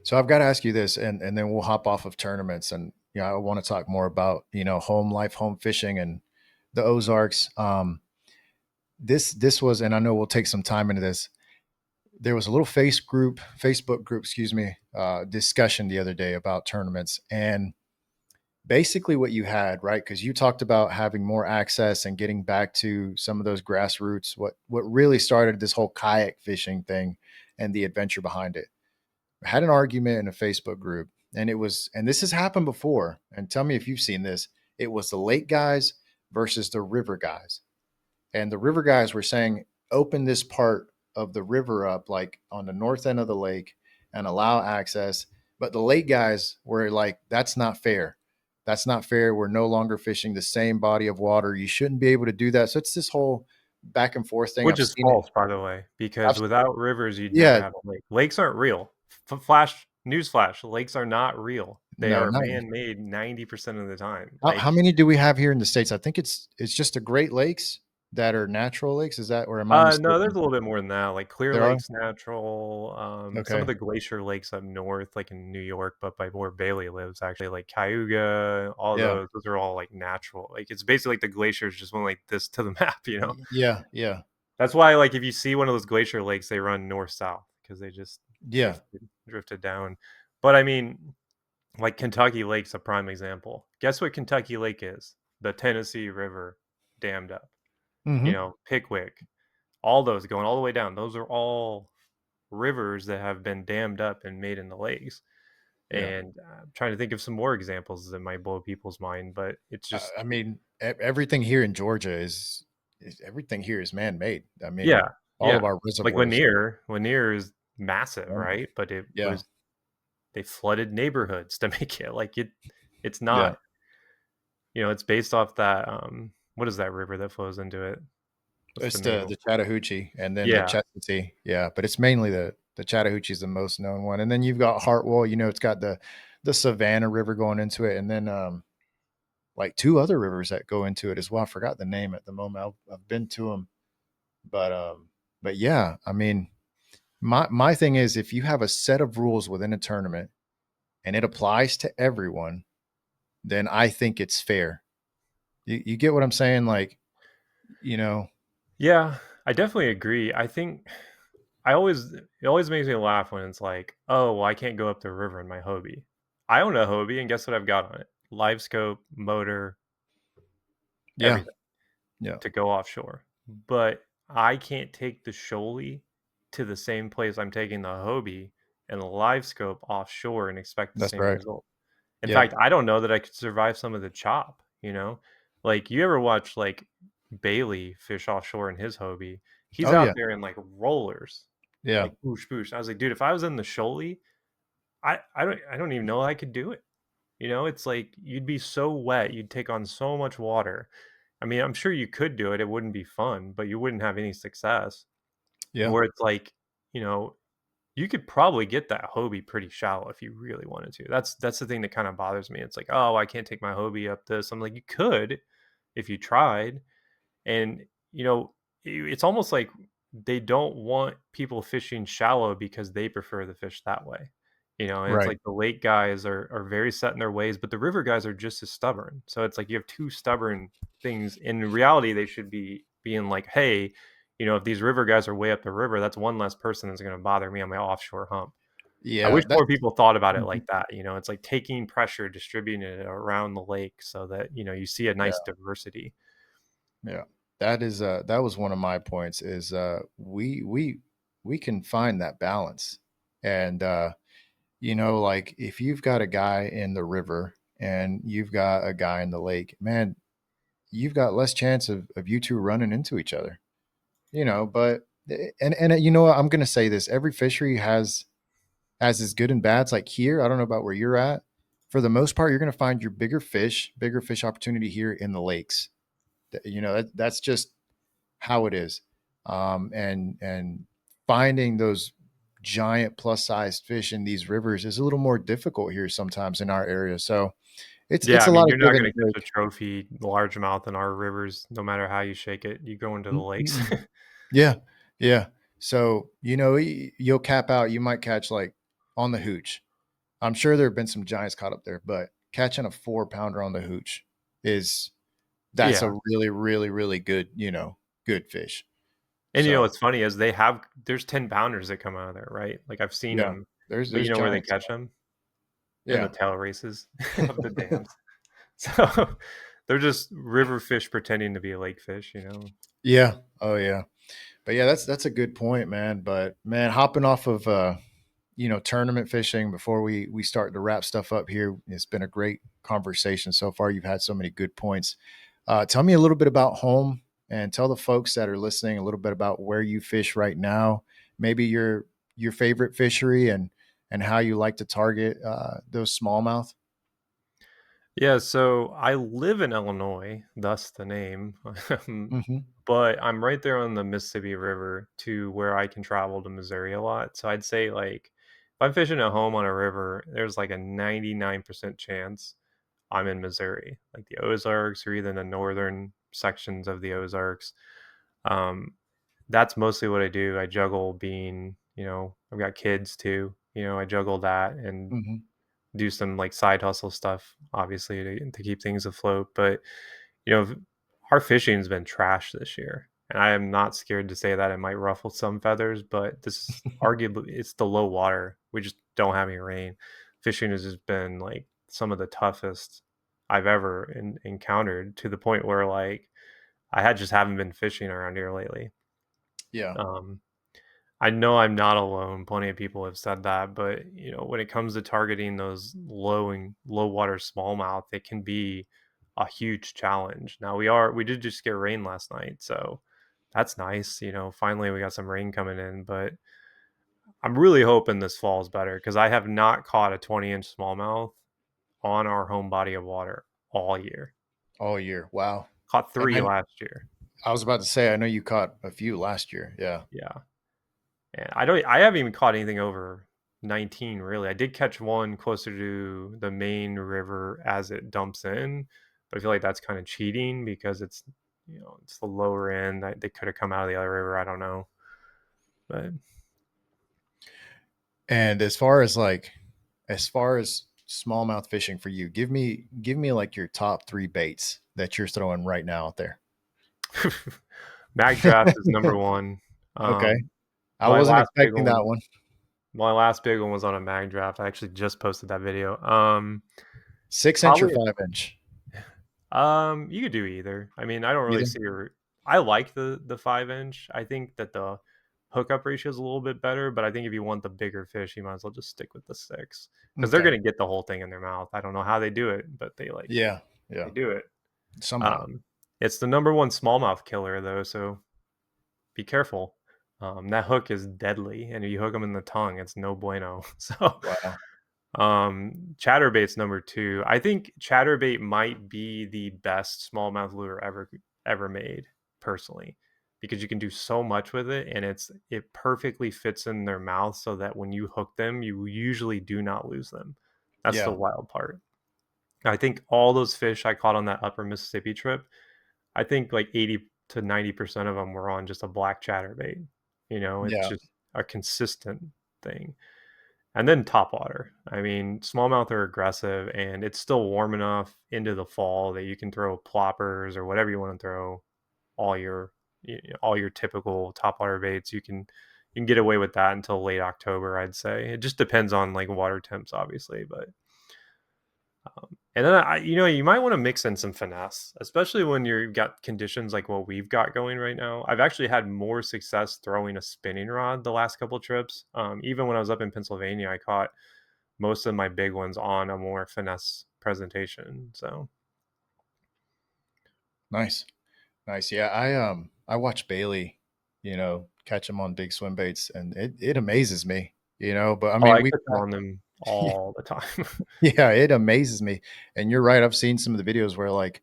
So I've got to ask you this, and then we'll hop off of tournaments, and I want to talk more about home life, home fishing, and the Ozarks. This was, and I know we'll take some time into this. There was a little Facebook group, excuse me, discussion the other day about tournaments, and basically what you had, right? Because you talked about having more access and getting back to some of those grassroots. What really started this whole kayak fishing thing and the adventure behind it. I had an argument in a Facebook group, and this has happened before. And tell me if you've seen this. It was the lake guys versus the river guys. And the river guys were saying, open this part of the river up, like on the north end of the lake, and allow access. But the lake guys were like, that's not fair. That's not fair. We're no longer fishing the same body of water. You shouldn't be able to do that. So it's this whole back and forth thing. which I've is seen it. false, by the way, I've, because without rivers, you'd never yeah, have a lake. Lakes aren't real. Flash, newsflash, lakes are not real. They no, are not man-made 90% of the time. how Like, many do we have here in the States? I think it's just the Great Lakes that are natural lakes. Is that, or am I no, there's mistaken? a little bit more than that. Like Clear There are? Lake's natural. Some of Okay. the glacier lakes up north, like in New York, but by where Bailey lives, actually, like Cayuga, all Yeah. those are all like natural. Like it's basically like the glaciers just went like this to the map, you know? Yeah. Yeah. That's why, like, if you see one of those glacier lakes, they run north south because they just Yeah. drifted down. But I mean, like Kentucky Lake's a prime example. Guess what Kentucky Lake is? The Tennessee River dammed up. You Hmm. know, Pickwick, all those going all the way down. Those are all rivers that have been dammed up and made into lakes. Yeah. And I'm trying to think of some more examples that might blow people's mind, but it's just I mean, everything here in Georgia everything here is man made. I yeah, mean, all of yeah. our Like reservoirs. Lanier is massive, Yeah. right? But it Yeah. was they flooded neighborhoods to make it like it's Yeah. not, it's based off that what is that river that flows into it? What's the It's name? the Chattahoochee and then the Yeah. Chestatee. Yeah, but it's mainly the Chattahoochee is the most known one. And then you've got Hartwell. It's got the Savannah River going into it, and then like two other rivers that go into it as well. I forgot the name at the moment. I've been to them, but yeah, I mean, my thing is, if you have a set of rules within a tournament and it applies to everyone, then I think it's fair. You get what I'm saying? Like, you know, Yeah, I definitely agree. I think it always makes me laugh when it's like, "Oh, well, I can't go up the river in my Hobie." I own a Hobie and guess what I've got on it? Live scope, motor, yeah, everything yeah, to go offshore. But I can't take the Shoalie to the same place I'm taking the Hobie and the live scope offshore and expect the that's same right. result. In Yeah. fact, I don't know that I could survive some of the chop, you know? Like, you ever watch, like, Bailey fish offshore in his Hobie? He's Oh out yeah. there in, like, rollers, Yeah. like, boosh, boosh. I was like, "Dude, if I was in the Shoalie, I don't even know I could do it." You know, it's like you'd be so wet, you'd take on so much water. I mean, I'm sure you could do it, it wouldn't be fun, but you wouldn't have any success. Yeah. Where it's like, you know, you could probably get that Hobie pretty shallow if you really wanted to. That's the thing that kind of bothers me. It's like, "Oh, I can't take my Hobie up this." I'm like, "You could if you tried." And, it's almost like they don't want people fishing shallow because they prefer the fish that way. And it's Right. like the lake guys are very set in their ways, but the river guys are just as stubborn. So it's like you have two stubborn things. In reality, they should be being like, hey, if these river guys are way up the river, that's one less person that's going to bother me on my offshore hump. I Yeah. wish That's more people thought about it Mhm. like that. It's like taking pressure, distributing it around the lake so that, you see a Yeah. nice diversity. Yeah. That was one of my points is we can find that balance. And like if you've got a guy in the river and you've got a guy in the lake, man, you've got less chance of you two running into each other, but and you know what, I'm gonna say this. Every fishery has its good and bads. Like here, I don't know about where you're at. For the most part, you're gonna find your bigger fish opportunity here in the lakes. That's just how it is. And finding those giant plus sized fish in these rivers is a little more difficult here sometimes in our area. So Yeah, it's I a mean, lot of you're give not and gonna catch a take. trophy largemouth in our rivers no matter how you shake it. You go into the lakes. Mm-mm. Yeah, yeah. So you'll cap out. You might catch like on the hooch. I'm sure there have been some giants caught up there, but catching a 4 pounder on the hooch is that's Yeah. a really, really, really good, good fish. And, So what's funny is there's 10 pounders that come out of there, right? Like, I've seen yeah, them, but there's you know where they giants. catch them? In the Yeah. tail races of the dams. So, they're just river fish pretending to be lake fish. Yeah. Oh yeah. But yeah, that's a good point, man. But man, hopping off of tournament fishing before we start to wrap stuff up here, it's been a great conversation so far. You've had so many good points. Tell me a little bit about home, and tell the folks that are listening a little bit about where you fish right now, maybe your favorite fishery, and how you like to target those smallmouth. Yeah, so I live in Illinois, thus the name. Hmm. But I'm right there on the Mississippi River to where I can travel to Missouri a lot. So I'd say like if I'm fishing at home on a river, there's like a 99% chance I'm in Missouri, like the Ozarks or even the northern sections of the Ozarks. Um, that's mostly what I do. I juggle being, I've got kids too. I juggle that and Hmm. do some like side hustle stuff, obviously, to keep things afloat. But you know, our fishing's been trash this year, and I am not scared to say that it might ruffle some feathers. But this is arguably it's the low water. We just don't have any rain. Fishing has just been like some of the toughest I've ever encountered, to the point where like I had just haven't been fishing around here lately. Yeah. Um, I know I'm not alone. Plenty of people have said that, but when it comes to targeting those low water smallmouth, it can be a huge challenge. Now we did just get rain last night, so that's nice. Finally we got some rain coming in, but I'm really hoping this fall is better because I have not caught a 20-inch smallmouth on our home body of water all year. All year. Wow. Caught And three last year. I was about to say, I know you caught a few last year. Yeah. Yeah. And I haven't even caught anything over 19 really. I did catch one closer to the main river as it dumps in, but I feel like that's kind of cheating because it's the lower end. They could have come out of the other river. I don't know. But And as far as smallmouth fishing for you, give me like your top three baits that you're throwing right now out there. mag draft is number one. Okay. Um, I my wasn't last big expecting that one, one. my last big one was on a mag draft. I actually just posted that video. 6 inch or Probably 5 inch? You could do either. I mean, I don't really Either. see a I like the 5 inch. I think that the hookup ratio is a little bit better, but I think if you want the bigger fish, you might as well just stick with the 6 because they're Okay. gonna get the whole thing in their mouth. I don't know how they do it, but Yeah. they Yeah. do it. Somehow. Um, it's the number one smallmouth killer though, so be careful. That hook is deadly, and if you hook them in the tongue, it's no bueno. So Wow. chatterbait's number two. I think chatterbait might be the best smallmouth lure ever made, personally, because you can do so much with it, and it perfectly fits in their mouth so that when you hook them, you usually do not lose them. That's the Yeah. wild part. I think all those fish I caught on that upper Mississippi trip, I think like 80 to 90% of them were on just a black chatterbait. It's Yeah. just a consistent thing. And then topwater. I mean, smallmouth are aggressive, and it's still warm enough into the fall that you can throw ploppers or whatever you want to throw. All your all your typical topwater baits. You can get away with that until late October, I'd say. It just depends on like water temps, obviously, but and then you might want to mix in some finesse, especially when you've got conditions like what we've got going right now. I've actually had more success throwing a spinning rod the last couple trips. Even when I was up in Pennsylvania, I caught most of my big ones on a more finesse presentation. So Nice. Nice. Yeah. I watch Bailey, catch him on big swim baits, and it amazes me, but I Oh, mean, I catch on them yeah, all the time. yeah, it amazes me. And you're right. I've seen some of the videos where like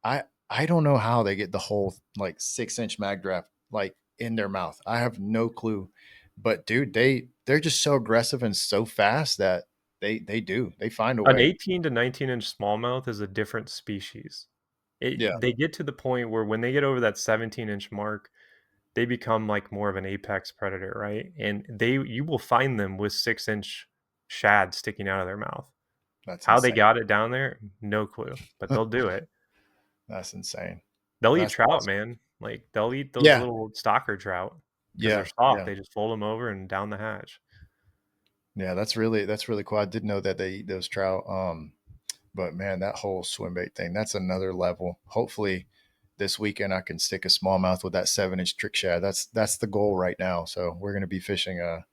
I I don't know how they get the whole like 6-inch mag draft like in their mouth. I have no clue. But dude, they're just so aggressive and so fast that they find a An way. 18 to 19-inch smallmouth is a different species. Yeah, They get to the point where when they get over that 17-inch mark, they become like more of an apex predator, right? And you will find them with 6-inch shad sticking out of their mouth. that's How they insane. got it down there, no clue, but they'll do it. That's insane. They'll eat That's trout, awesome. man. Like they'll eat those Yeah, little stalker trout because they're yeah, soft. yeah. They just fold them over and down the hatch. Yeah, that's really cool. I didn't know that they eat those trout. But man, that whole swim bait thing, that's another level. Hopefully this weekend I can stick a smallmouth with that 7-inch trick shad. That's the goal right now. So we're gonna be fishing a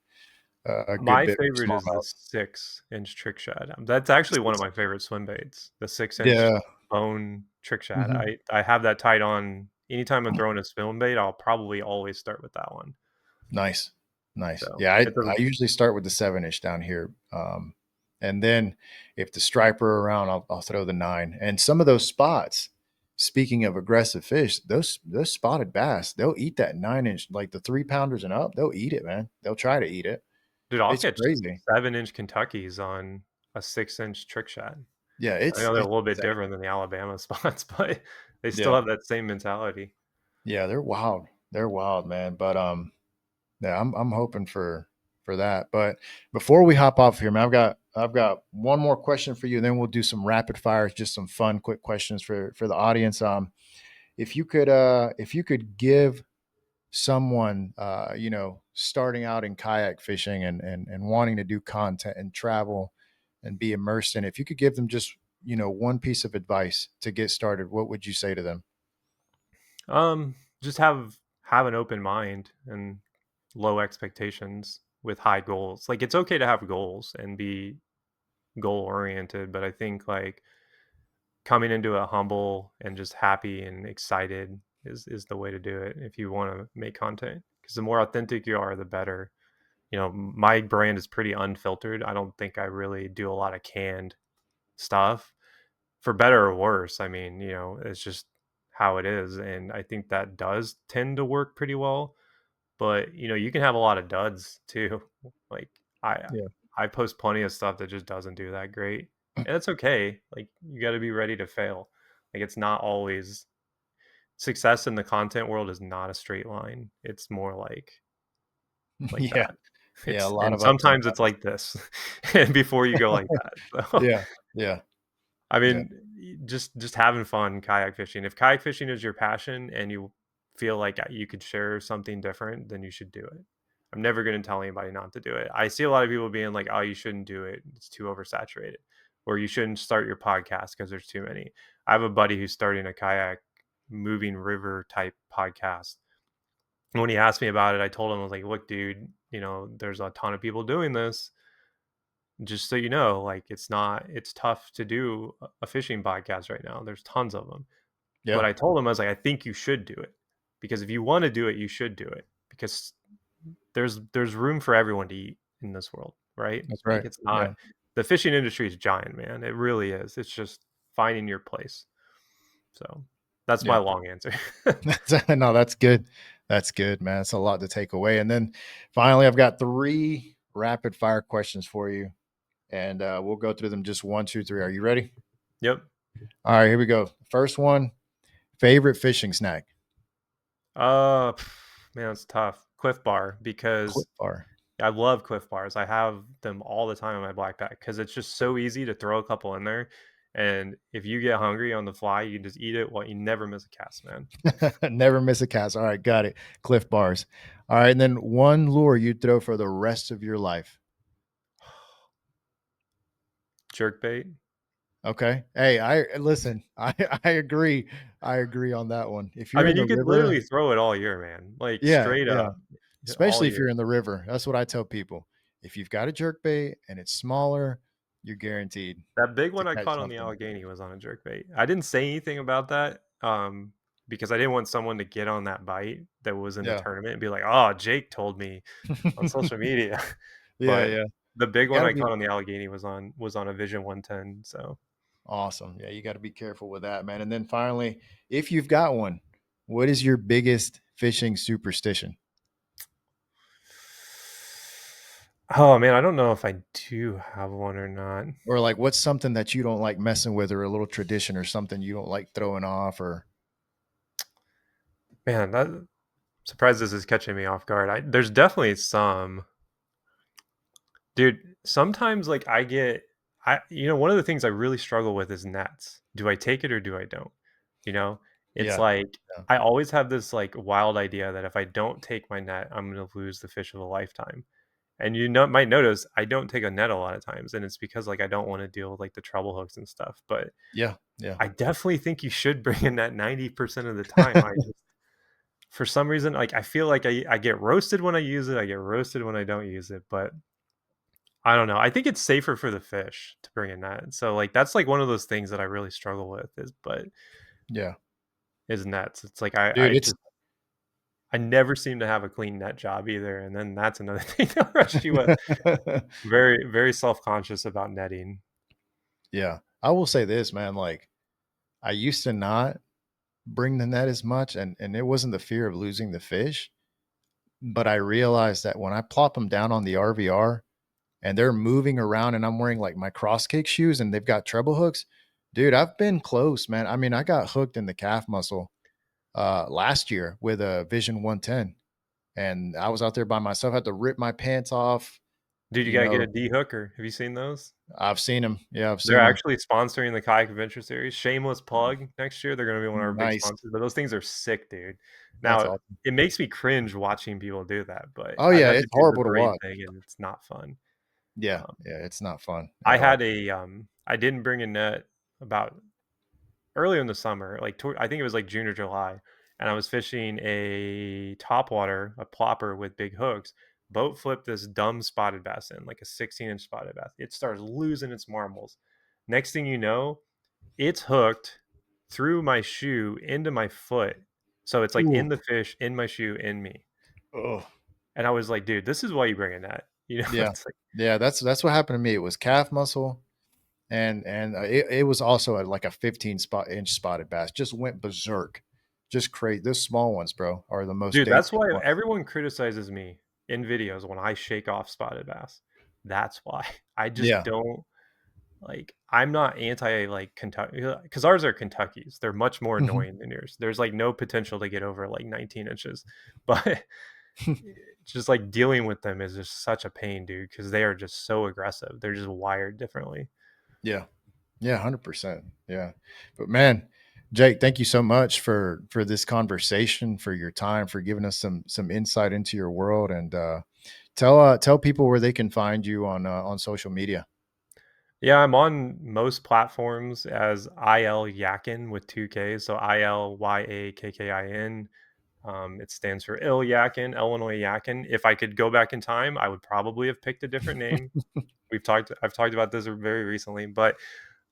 good My bit for favorite is the smallmouth. 6-inch trick shad. That's actually one of my favorite swim baits. The 6-inch Yeah. bone trick shad. Mhm. I have that tied on anytime I'm throwing a swim bait. I'll probably always start with that one. Nice. Nice. So Yeah, I it's a I usually start with the 7-inch down here. And then if the striper are around, I'll throw the 9. And some of those spots, speaking of aggressive fish, those spotted bass, they'll eat that 9-inch, like the 3 pounders and up, they'll eat it, man. They'll try to eat it. dude. I'll It's catch crazy. 7-inch Kentuckies on a 6-inch trick shad. Yeah, I know they're a it's little bit insane. different than the Alabama spots, but they still Yeah. have that same mentality. Yeah, they're wild. They're wild, man. But yeah, I'm hoping for that. But before we hop off here, man, I've got one more question for you, and then we'll do some rapid fires, just some fun, quick questions for the audience. If you could give someone starting out in kayak fishing and wanting to do content and travel and be immersed in it, if you could give them just one piece of advice to get started, what would you say to them? Just have an open mind and low expectations with high goals. Like it's okay to have goals and be goal oriented, but I think like coming into it humble and just happy and excited is the way to do it if you want to make content. Because the more authentic you are, the better. My brand is pretty unfiltered. I don't think I really do a lot of canned stuff, for better or worse. I mean, it's just how it is, and I think that does tend to work pretty well. But you can have a lot of duds too. Like I Yeah. I post plenty of stuff that just doesn't do that great. And it's okay. Like you got to be ready to fail. Like it's not always success in the content world is not a straight line. It's more like Yeah. that. Yeah. A It's lot and of ups and sometimes it's downs. like this and before you go like that. So Yeah. Yeah. I Yeah. mean, just having fun kayak fishing. If kayak fishing is your passion and you feel like you could share something different, then you should do it. I'm never going to tell anybody not to do it. I see a lot of people being like, "Oh, you shouldn't do it. It's too oversaturated." Or you shouldn't start your podcast because there's too many. I have a buddy who's starting a kayak moving river type podcast. And when he asked me about it, I told him, I was like, "Look, dude, there's a ton of people doing this. Just so you know, like it's tough to do a fishing podcast right now. There's tons of them." But Yeah. I told him, I was like, "I think you should do it. Because if you want to do it, you should do it. Because there's room for everyone to eat in this world, right? That's Like right. it's Yeah. not the fishing industry is giant, man. It really is. It's just finding your place." So that's my Yeah. long answer. No, that's good. That's good, man. It's a lot to take away. And then finally, I've got 3 rapid fire questions for you, and we'll go through them just one, two, three. Are you ready? Yep. All right, here we go. First one: favorite fishing snack. Man, it's tough. Cliff Bar Clip because bar. I love Cliff Bars. I have them all the time in my backpack because it's just so easy to throw a couple in there, and if you get hungry on the fly, you can just eat it. Well, you never miss a cast, man. Never miss a cast. All right, got it. Cliff bars. All right, and then one lure you'd throw for the rest of your life. Jerk bait. Okay. Hey, I listen. I agree. I agree on that one. If I you're in mean, the you could river, literally throw it all year, man. Like yeah, straight yeah. up, all Especially if you're year. in the river. That's what I tell people. If you've got a jerk bait and it's smaller, you're guaranteed That big to one I catch caught on the something. Allegheny was on a jerk bait. I didn't say anything about that um, because I didn't want someone to get on that bite that was in the Yeah. tournament and be like, "Oh, Jake told me on social media." Yeah, But yeah. the big You one gotta I be caught on the Allegheny was on a Vision 110. So, awesome. Yeah, you gotta be careful with that, man. And then finally, if you've got one, what is your biggest fishing superstition? oh man, I don't know if I do have one or not. Or like what's something that you don't like messing with, or a little tradition or something you don't like throwing off, or Man, that surprised this is catching me off guard. There's definitely some. Dude, sometimes like one of the things I really struggle with is nets. Do I take it or do I don't? You know, it's yeah, like yeah, I always have this like wild idea that if I don't take my net, I'm going to lose the fish of a lifetime. And might notice I don't take a net a lot of times, and it's because like I don't want to deal with like the treble hooks and stuff. But yeah, yeah. I definitely think you should bring a net 90% of the time. For some reason, like I feel like I get roasted when I use it. I get roasted when I don't use it, but I don't know. I think it's safer for the fish to bring a net. So like that's like one of those things that I really struggle with Yeah. is nets. It's like Dude, it's I never seem to have a clean net job either. And then that's another thing to rush you with. Very, very self-conscious about netting. yeah. I will say this, man, like I used to not bring the net as much, and it wasn't the fear of losing the fish, but I realized that when I plop them down on the RVR and they're moving around and I'm wearing like my cross kick shoes and they've got treble hooks, dude, I've been close, man. I mean, I got hooked in the calf muscle last year with a Vision 110, and I was out there by myself, had to rip my pants off. Dude, you You gotta get know, a D hooker. Have you seen those? I've seen them. Yeah, I've They're seen them. actually sponsoring the Kayak Adventure Series. Shameless plug. Next year, they're going to be one of our big Nice. sponsors. But those things are sick, dude. That's Now, awesome. it makes me cringe watching people do that, but Oh I've yeah, had to it's do the horrible to braid watch. thing, and it's not fun. Yeah, Um, yeah, it's not fun I at all. had I didn't bring a net about earlier in the summer, like I think it was like June or July, and I was fishing a topwater, a plopper with big hooks. Boat flipped this dumb spotted bass in, like a 16-inch spotted bass. It starts losing its marbles. Next thing you know, it's hooked through my shoe into my foot. So it's like Ooh. in the fish, in my shoe, in me. Oh, And I was like, dude, this is why you bring a net. yeah, It's like, yeah. That's what happened to me. It was calf muscle, and it was also like a 15 inch spotted bass. Just went berserk, just crazy. Those small ones, bro, are the most dude, that's dangerous why ones. everyone criticizes me in videos when I shake off spotted bass. That's why I just Yeah. don't like. I'm not anti like Kentucky because ours are Kentuckies. They're much more Mhm. annoying than yours. There's like no potential to get over like 19 inches, but just like dealing with them is just such a pain, dude, because they are just so aggressive. They're just wired differently. Yeah. Yeah, 100%. Yeah. But man, Jake, thank you so much for this conversation, for your time, for giving us some insight into your world, and tell people where they can find you on social media. Yeah, I'm on most platforms as IL Yakin with two Ks. So ILYAKKIN. It stands for Yakin, Illinois Yakin. If I could go back in time, I would probably have picked a different name. I've talked about this very recently, but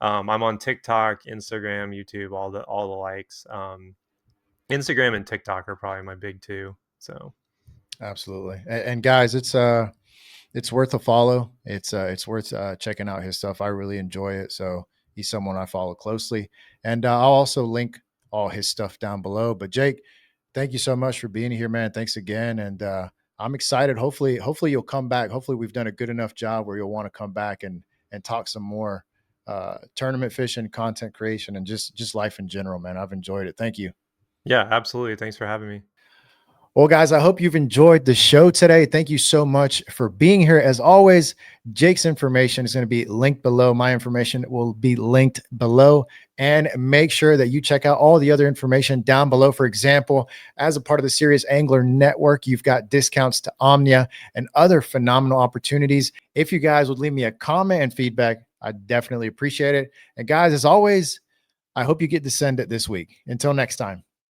I'm on TikTok, Instagram, YouTube, all the likes. Instagram and TikTok are probably my big two. So Absolutely. And guys, it's worth a follow. It's worth checking out his stuff. I really enjoy it. So he's someone I follow closely, and I'll also link all his stuff down below. But Jake, thank you so much for being here, man. Thanks again, and I'm excited. Hopefully you'll come back. Hopefully we've done a good enough job where you'll want to come back and talk some more tournament fishing, content creation, and just life in general, man. I've enjoyed it. Thank you. yeah, absolutely. Thanks for having me. Well, guys, I hope you've enjoyed the show today. Thank you so much for being here. As always, Jake's information is going to be linked below. My information will be linked below. And make sure that you check out all the other information down below. For example, as a part of the Serious Angler Network, you've got discounts to Omnia and other phenomenal opportunities. If you guys would leave me a comment and feedback, I definitely appreciate it. And guys, as always, I hope you get to send it this week. Until next time.